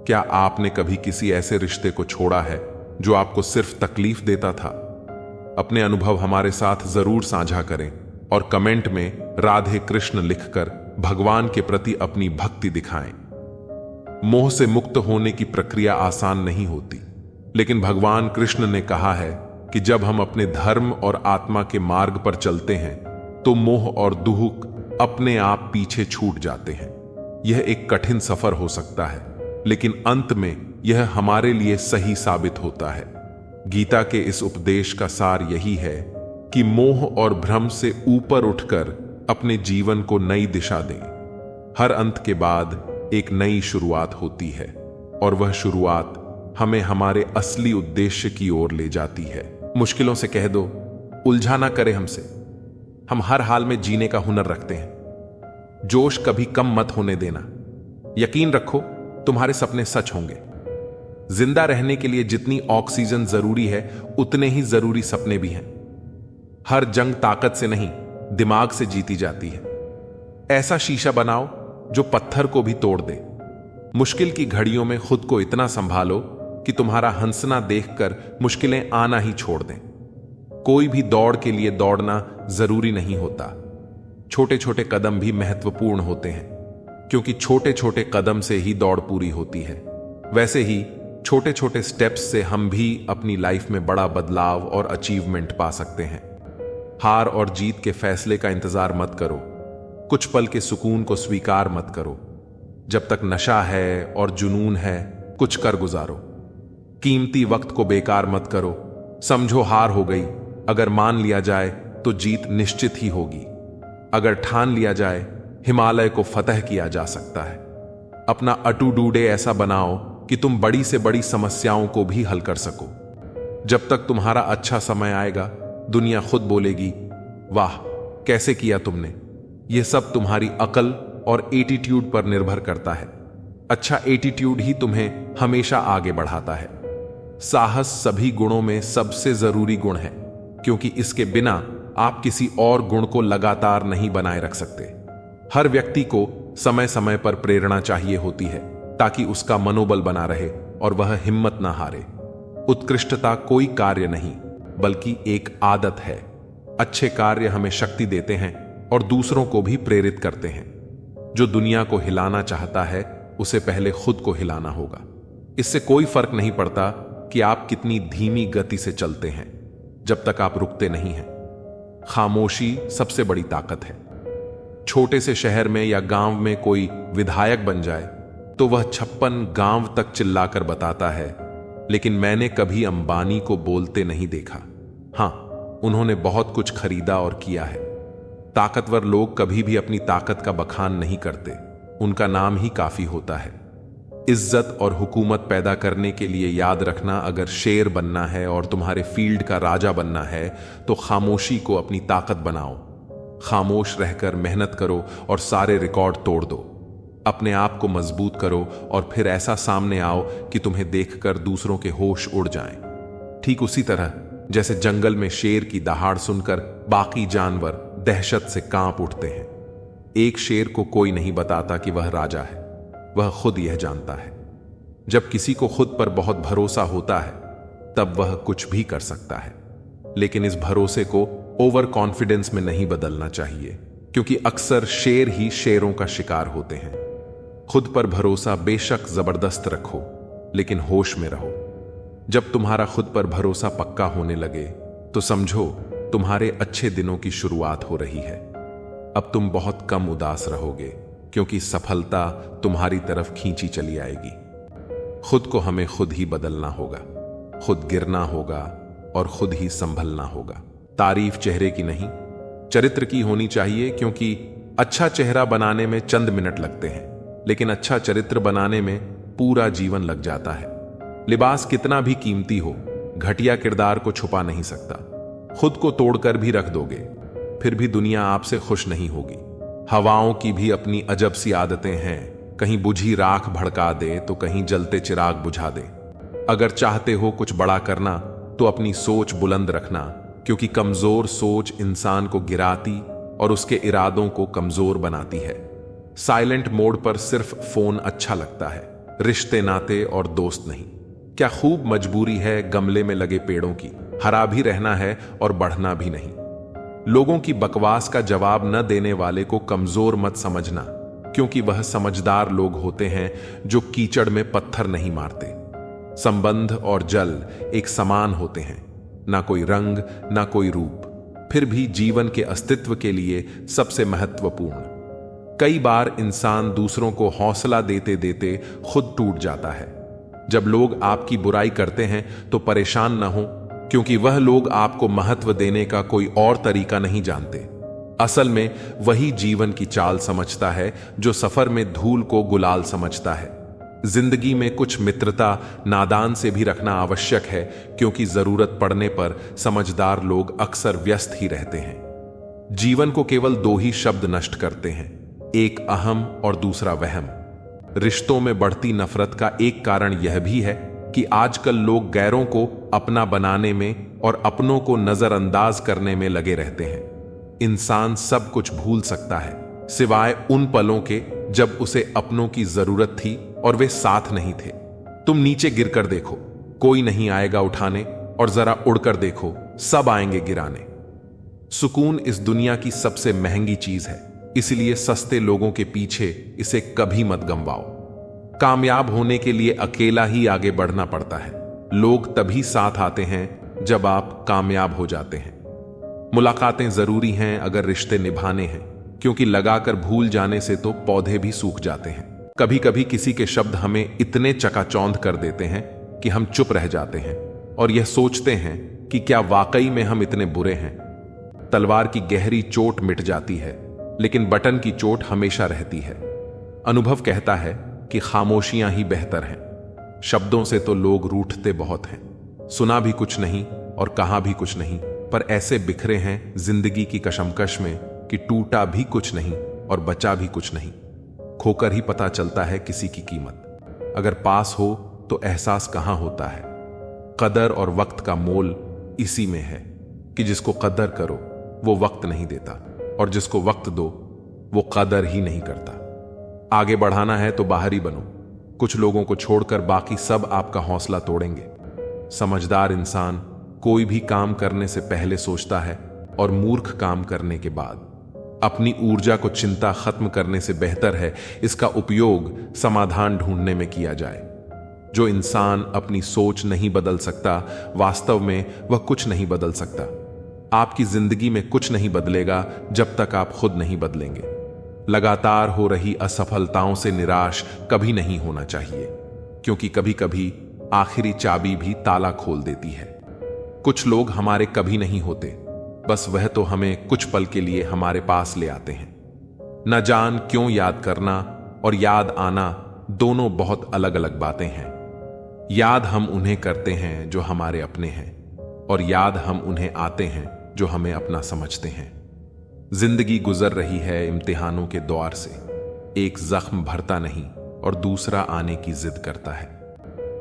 Speaker 1: क्या आपने कभी किसी ऐसे रिश्ते को छोड़ा है जो आपको सिर्फ तकलीफ देता था? अपने अनुभव हमारे साथ जरूर साझा करें और कमेंट में राधे कृष्ण लिखकर भगवान के प्रति अपनी भक्ति दिखाएं। मोह से मुक्त होने की प्रक्रिया आसान नहीं होती, लेकिन भगवान कृष्ण ने कहा है कि जब हम अपने धर्म और आत्मा के मार्ग पर चलते हैं तो मोह और दुख अपने आप पीछे छूट जाते हैं। यह एक कठिन सफर हो सकता है, लेकिन अंत में यह हमारे लिए सही साबित होता है। गीता के इस उपदेश का सार यही है कि मोह और भ्रम से ऊपर उठकर अपने जीवन को नई दिशा दें। हर अंत के बाद एक नई शुरुआत होती है, और वह शुरुआत हमें हमारे असली उद्देश्य की ओर ले जाती है। मुश्किलों से कह दो, उलझा ना करे हमसे। हम हर हाल में जीने का हुनर रखते हैं। जोश कभी कम मत होने देना। यकीन रखो, तुम्हारे सपने सच होंगे। जिंदा रहने के लिए जितनी ऑक्सीजन जरूरी है, उतने ही जरूरी सपने भी हैं। हर जंग ताकत से नहीं, दिमाग से जीती जाती है। ऐसा शीशा बनाओ जो पत्थर को भी तोड़ दे। मुश्किल की घड़ियों में खुद को इतना संभालो कि तुम्हारा हंसना देखकर मुश्किलें आना ही छोड़ दें। कोई भी दौड़ के लिए दौड़ना जरूरी नहीं होता। छोटे छोटे कदम भी महत्वपूर्ण होते हैं, क्योंकि छोटे छोटे कदम से ही दौड़ पूरी होती है। वैसे ही छोटे छोटे स्टेप्स से हम भी अपनी लाइफ में बड़ा बदलाव और अचीवमेंट पा सकते हैं। हार और जीत के फैसले का इंतजार मत करो। कुछ पल के सुकून को स्वीकार मत करो। जब तक नशा है और जुनून है, कुछ कर गुजारो। कीमती वक्त को बेकार मत करो। समझो हार हो गई, अगर मान लिया जाए तो जीत निश्चित ही होगी। अगर ठान लिया जाए, हिमालय को फतह किया जा सकता है। अपना अटू डूडे ऐसा बनाओ कि तुम बड़ी से बड़ी समस्याओं को भी हल कर सको। जब तक तुम्हारा अच्छा समय आएगा, दुनिया खुद बोलेगी, वाह कैसे किया तुमने। यह सब तुम्हारी अकल और एटीट्यूड पर निर्भर करता है। अच्छा एटीट्यूड ही तुम्हें हमेशा आगे बढ़ाता है। साहस सभी गुणों में सबसे जरूरी गुण है, क्योंकि इसके बिना आप किसी और गुण को लगातार नहीं बनाए रख सकते। हर व्यक्ति को समय समय पर प्रेरणा चाहिए होती है, ताकि उसका मनोबल बना रहे और वह हिम्मत ना हारे। उत्कृष्टता कोई कार्य नहीं, बल्कि एक आदत है। अच्छे कार्य हमें शक्ति देते हैं और दूसरों को भी प्रेरित करते हैं। जो दुनिया को हिलाना चाहता है, उसे पहले खुद को हिलाना होगा। इससे कोई फर्क नहीं पड़ता कि आप कितनी धीमी गति से चलते हैं, जब तक आप रुकते नहीं हैं। खामोशी सबसे बड़ी ताकत है। छोटे से शहर में या गांव में कोई विधायक बन जाए तो वह 56 गांव तक चिल्लाकर बताता है, लेकिन मैंने कभी अंबानी को बोलते नहीं देखा। हां, उन्होंने बहुत कुछ खरीदा और किया है। ताकतवर लोग कभी भी अपनी ताकत का बखान नहीं करते, उनका नाम ही काफी होता है। इज्जत और हुकूमत पैदा करने के लिए याद रखना, अगर शेर बनना है और तुम्हारे फील्ड का राजा बनना है, तो खामोशी को अपनी ताकत बनाओ। खामोश रहकर मेहनत करो और सारे रिकॉर्ड तोड़ दो। अपने आप को मजबूत करो और फिर ऐसा सामने आओ कि तुम्हें देखकर दूसरों के होश उड़ जाएं। ठीक उसी तरह जैसे जंगल में शेर की दहाड़ सुनकर बाकी जानवर दहशत से कांप उठते हैं। एक शेर को कोई नहीं बताता कि वह राजा है, वह खुद यह जानता है। जब किसी को खुद पर बहुत भरोसा होता है, तब वह कुछ भी कर सकता है। लेकिन इस भरोसे को ओवर कॉन्फिडेंस में नहीं बदलना चाहिए, क्योंकि अक्सर शेर ही शेरों का शिकार होते हैं। खुद पर भरोसा बेशक जबरदस्त रखो, लेकिन होश में रहो। जब तुम्हारा खुद पर भरोसा पक्का होने लगे, तो समझो तुम्हारे अच्छे दिनों की शुरुआत हो रही है। अब तुम बहुत कम उदास रहोगे, क्योंकि सफलता तुम्हारी तरफ खींची चली आएगी। खुद को हमें खुद ही बदलना होगा, खुद गिरना होगा और खुद ही संभलना होगा। तारीफ चेहरे की नहीं, चरित्र की होनी चाहिए, क्योंकि अच्छा चेहरा बनाने में चंद मिनट लगते हैं, लेकिन अच्छा चरित्र बनाने में पूरा जीवन लग जाता है। लिबास कितना भी कीमती हो, घटिया किरदार को छुपा नहीं सकता। खुद को तोड़कर भी रख दोगे, फिर भी दुनिया आपसे खुश नहीं होगी। हवाओं की भी अपनी अजब सी आदतें हैं, कहीं बुझी राख भड़का दे तो कहीं जलते चिराग बुझा दे। अगर चाहते हो कुछ बड़ा करना, तो अपनी सोच बुलंद रखना, क्योंकि कमजोर सोच इंसान को गिराती और उसके इरादों को कमजोर बनाती है। साइलेंट मोड पर सिर्फ फोन अच्छा लगता है, रिश्ते नाते और दोस्त नहीं। क्या खूब मजबूरी है गमले में लगे पेड़ों की, हरा भी रहना है और बढ़ना भी नहीं। लोगों की बकवास का जवाब न देने वाले को कमजोर मत समझना, क्योंकि वह समझदार लोग होते हैं जो कीचड़ में पत्थर नहीं मारते। संबंध और जल एक समान होते हैं, ना कोई रंग ना कोई रूप, फिर भी जीवन के अस्तित्व के लिए सबसे महत्वपूर्ण। कई बार इंसान दूसरों को हौसला देते देते खुद टूट जाता है। जब लोग आपकी बुराई करते हैं तो परेशान न हो, क्योंकि वह लोग आपको महत्व देने का कोई और तरीका नहीं जानते। असल में वही जीवन की चाल समझता है जो सफर में धूल को गुलाल समझता है। जिंदगी में कुछ मित्रता नादान से भी रखना आवश्यक है, क्योंकि जरूरत पड़ने पर समझदार लोग अक्सर व्यस्त ही रहते हैं। जीवन को केवल दो ही शब्द नष्ट करते हैं, एक अहम और दूसरा वहम। रिश्तों में बढ़ती नफरत का एक कारण यह भी है कि आजकल लोग गैरों को अपना बनाने में और अपनों को नजरअंदाज करने में लगे रहते हैं। इंसान सब कुछ भूल सकता है, सिवाय उन पलों के जब उसे अपनों की जरूरत थी और वे साथ नहीं थे। तुम नीचे गिरकर देखो, कोई नहीं आएगा उठाने, और जरा उड़कर देखो, सब आएंगे गिराने। सुकून इस दुनिया की सबसे महंगी चीज है, इसलिए सस्ते लोगों के पीछे इसे कभी मत गंवाओ। कामयाब होने के लिए अकेला ही आगे बढ़ना पड़ता है। लोग तभी साथ आते हैं जब आप कामयाब हो जाते हैं। मुलाकातें जरूरी हैं अगर रिश्ते निभाने हैं, क्योंकि लगाकर भूल जाने से तो पौधे भी सूख जाते हैं। कभी कभी किसी के शब्द हमें इतने चकाचौंध कर देते हैं कि हम चुप रह जाते हैं और यह सोचते हैं कि क्या वाकई में हम इतने बुरे हैं। तलवार की गहरी चोट मिट जाती है, लेकिन बटन की चोट हमेशा रहती है। अनुभव कहता है कि खामोशियां ही बेहतर हैं। शब्दों से तो लोग रूठते बहुत हैं। सुना भी कुछ नहीं और कहा भी कुछ नहीं, पर ऐसे बिखरे हैं जिंदगी की कशमकश में कि टूटा भी कुछ नहीं और बचा भी कुछ नहीं। खोकर ही पता चलता है किसी की कीमत। अगर पास हो तो एहसास कहां होता है। कदर और वक्त का मोल इसी में है कि जिसको कदर करो वो वक्त नहीं देता, और जिसको वक्त दो वो कदर ही नहीं करता। आगे बढ़ाना है तो बाहरी बनो। कुछ लोगों को छोड़कर बाकी सब आपका हौसला तोड़ेंगे। समझदार इंसान कोई भी काम करने से पहले सोचता है, और मूर्ख काम करने के बाद। अपनी ऊर्जा को चिंता खत्म करने से बेहतर है इसका उपयोग समाधान ढूंढने में किया जाए। जो इंसान अपनी सोच नहीं बदल सकता, वास्तव में वह कुछ नहीं बदल सकता। आपकी जिंदगी में कुछ नहीं बदलेगा जब तक आप खुद नहीं बदलेंगे। लगातार हो रही असफलताओं से निराश कभी नहीं होना चाहिए, क्योंकि कभी कभी आखिरी चाबी भी ताला खोल देती है। कुछ लोग हमारे कभी नहीं होते, बस वह तो हमें कुछ पल के लिए हमारे पास ले आते हैं। न जान क्यों याद करना और याद आना दोनों बहुत अलग अलग बातें हैं। याद हम उन्हें करते हैं जो हमारे अपने हैं, और याद हम उन्हें आते हैं जो हमें अपना समझते हैं। जिंदगी गुजर रही है इम्तिहानों के दौर से। एक जख्म भरता नहीं और दूसरा आने की जिद करता है।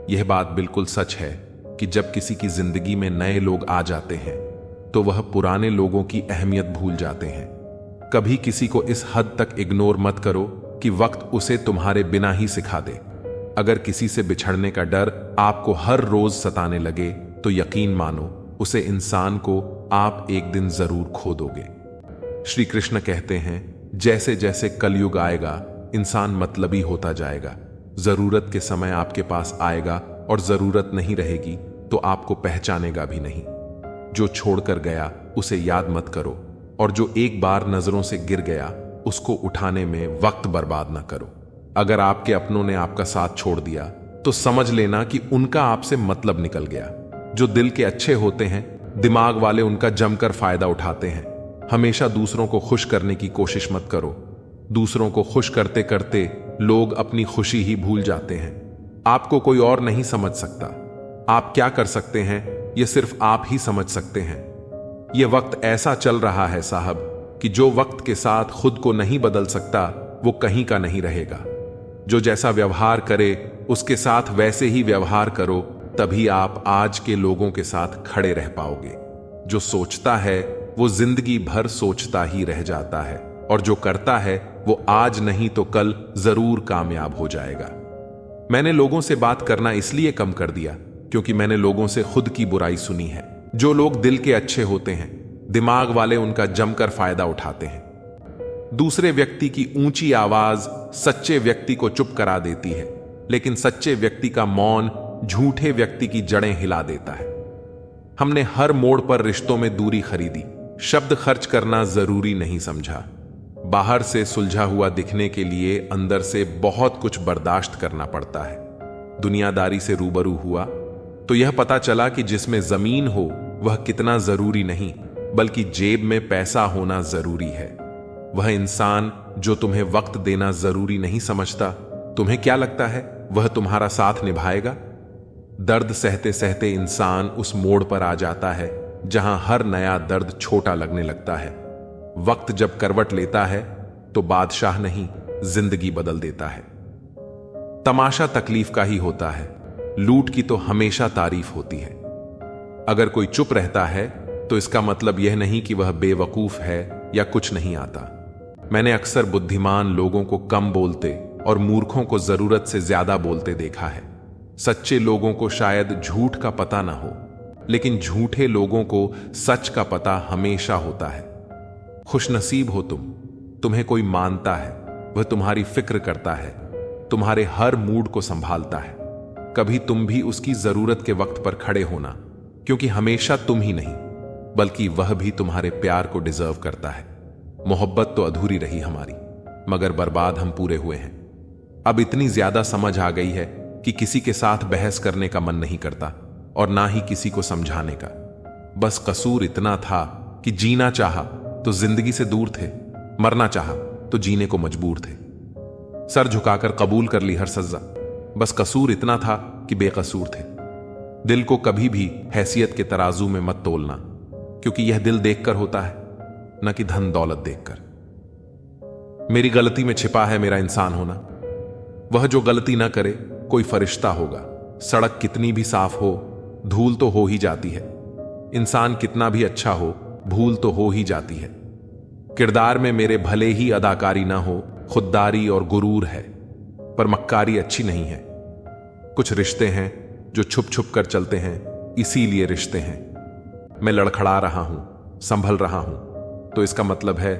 Speaker 1: यह बात बिल्कुल सच है कि जब किसी की जिंदगी में नए लोग आ जाते हैं तो वह पुराने लोगों की अहमियत भूल जाते हैं। कभी किसी को इस हद तक इग्नोर मत करो कि वक्त उसे तुम्हारे बिना ही सिखा दे। अगर किसी से बिछड़ने का डर आपको हर रोज सताने लगे तो यकीन मानो उसे इंसान को आप एक दिन जरूर खो दोगे। श्री कृष्ण कहते हैं, जैसे जैसे कलयुग आएगा इंसान मतलबी होता जाएगा। जरूरत के समय आपके पास आएगा और जरूरत नहीं रहेगी तो आपको पहचानेगा भी नहीं। जो छोड़कर गया उसे याद मत करो, और जो एक बार नजरों से गिर गया उसको उठाने में वक्त बर्बाद ना करो। अगर आपके अपनों ने आपका साथ छोड़ दिया तो समझ लेना कि उनका आपसे मतलब निकल गया। जो दिल के अच्छे होते हैं, दिमाग वाले उनका जमकर फायदा उठाते हैं। हमेशा दूसरों को खुश करने की कोशिश मत करो। दूसरों को खुश करते करते लोग अपनी खुशी ही भूल जाते हैं। आपको कोई और नहीं समझ सकता। आप क्या कर सकते हैं यह सिर्फ आप ही समझ सकते हैं। यह वक्त ऐसा चल रहा है साहब कि जो वक्त के साथ खुद को नहीं बदल सकता वो कहीं का नहीं रहेगा। जो जैसा व्यवहार करे उसके साथ वैसे ही व्यवहार करो, तभी आप आज के लोगों के साथ खड़े रह पाओगे। जो सोचता है वो जिंदगी भर सोचता ही रह जाता है, और जो करता है वो आज नहीं तो कल जरूर कामयाब हो जाएगा। मैंने लोगों से बात करना इसलिए कम कर दिया क्योंकि मैंने लोगों से खुद की बुराई सुनी है। जो लोग दिल के अच्छे होते हैं, दिमाग वाले उनका जमकर फायदा उठाते हैं। दूसरे व्यक्ति की ऊंची आवाज सच्चे व्यक्ति को चुप करा देती है, लेकिन सच्चे व्यक्ति का मौन झूठे व्यक्ति की जड़ें हिला देता है। हमने हर मोड़ पर रिश्तों में दूरी खरीदी, शब्द खर्च करना जरूरी नहीं समझा। बाहर से सुलझा हुआ दिखने के लिए अंदर से बहुत कुछ बर्दाश्त करना पड़ता है। दुनियादारी से रूबरू हुआ तो यह पता चला कि जिसमें जमीन हो वह कितना जरूरी नहीं, बल्कि जेब में पैसा होना जरूरी है। वह इंसान जो तुम्हें वक्त देना जरूरी नहीं समझता, तुम्हें क्या लगता है वह तुम्हारा साथ निभाएगा? दर्द सहते सहते इंसान उस मोड़ पर आ जाता है जहां हर नया दर्द छोटा लगने लगता है। वक्त जब करवट लेता है तो बादशाह नहीं, जिंदगी बदल देता है। तमाशा तकलीफ का ही होता है, लूट की तो हमेशा तारीफ होती है। अगर कोई चुप रहता है तो इसका मतलब यह नहीं कि वह बेवकूफ है या कुछ नहीं आता। मैंने अक्सर बुद्धिमान लोगों को कम बोलते और मूर्खों को जरूरत से ज्यादा बोलते देखा है। सच्चे लोगों को शायद झूठ का पता ना हो, लेकिन झूठे लोगों को सच का पता हमेशा होता है। खुशनसीब हो तुम्हें कोई मानता है, वह तुम्हारी फिक्र करता है, तुम्हारे हर मूड को संभालता है। कभी तुम भी उसकी जरूरत के वक्त पर खड़े होना, क्योंकि हमेशा तुम ही नहीं बल्कि वह भी तुम्हारे प्यार को डिजर्व करता है। मोहब्बत तो अधूरी रही हमारी, मगर बर्बाद हम पूरे हुए हैं। अब इतनी ज्यादा समझ आ गई है कि किसी के साथ बहस करने का मन नहीं करता और ना ही किसी को समझाने का। बस कसूर इतना था कि जीना चाहा तो जिंदगी से दूर थे, मरना चाहा तो जीने को मजबूर थे। सर झुकाकर कबूल कर ली हर सजा, बस कसूर इतना था कि बेकसूर थे। दिल को कभी भी हैसियत के तराजू में मत तोलना, क्योंकि यह दिल देखकर होता है, न कि धन दौलत देखकर। मेरी गलती में छिपा है मेरा इंसान होना। वह जो गलती ना करे कोई फरिश्ता होगा। सड़क कितनी भी साफ हो, धूल तो हो ही जाती है। इंसान कितना भी अच्छा हो, भूल तो हो ही जाती है। किरदार में मेरे भले ही अदाकारी ना हो, खुददारी और गुरूर है, पर मक्कारी अच्छी नहीं है। कुछ रिश्ते हैं जो छुप छुप कर चलते हैं, इसीलिए रिश्ते हैं। मैं लड़खड़ा रहा हूं, संभल रहा हूं, तो इसका मतलब है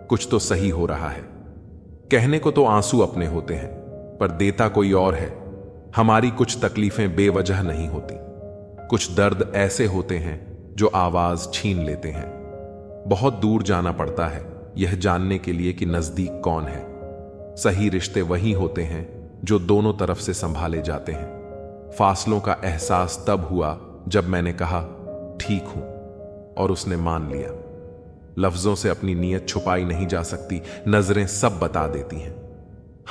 Speaker 1: कुछ तो सही हो रहा है। कहने को तो आंसू अपने होते हैं, पर देता कोई और है। हमारी कुछ तकलीफें बेवजह नहीं होती। कुछ दर्द ऐसे होते हैं जो आवाज छीन लेते हैं। बहुत दूर जाना पड़ता है यह जानने के लिए कि नजदीक कौन है। सही रिश्ते वही होते हैं जो दोनों तरफ से संभाले जाते हैं। फासलों का एहसास तब हुआ जब मैंने कहा ठीक हूं, और उसने मान लिया। लफ्जों से अपनी नीयत छुपाई नहीं जा सकती, नजरें सब बता देती हैं।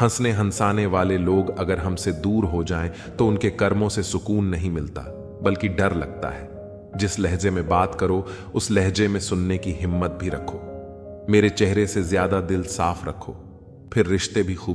Speaker 1: हंसने हंसाने वाले लोग अगर हमसे दूर हो जाएं तो उनके कर्मों से सुकून नहीं मिलता, बल्कि डर लगता है। जिस लहजे में बात करो उस लहजे में सुनने की हिम्मत भी रखो। मेरे चेहरे से ज्यादा दिल साफ रखो, फिर रिश्ते भी खूबसूरत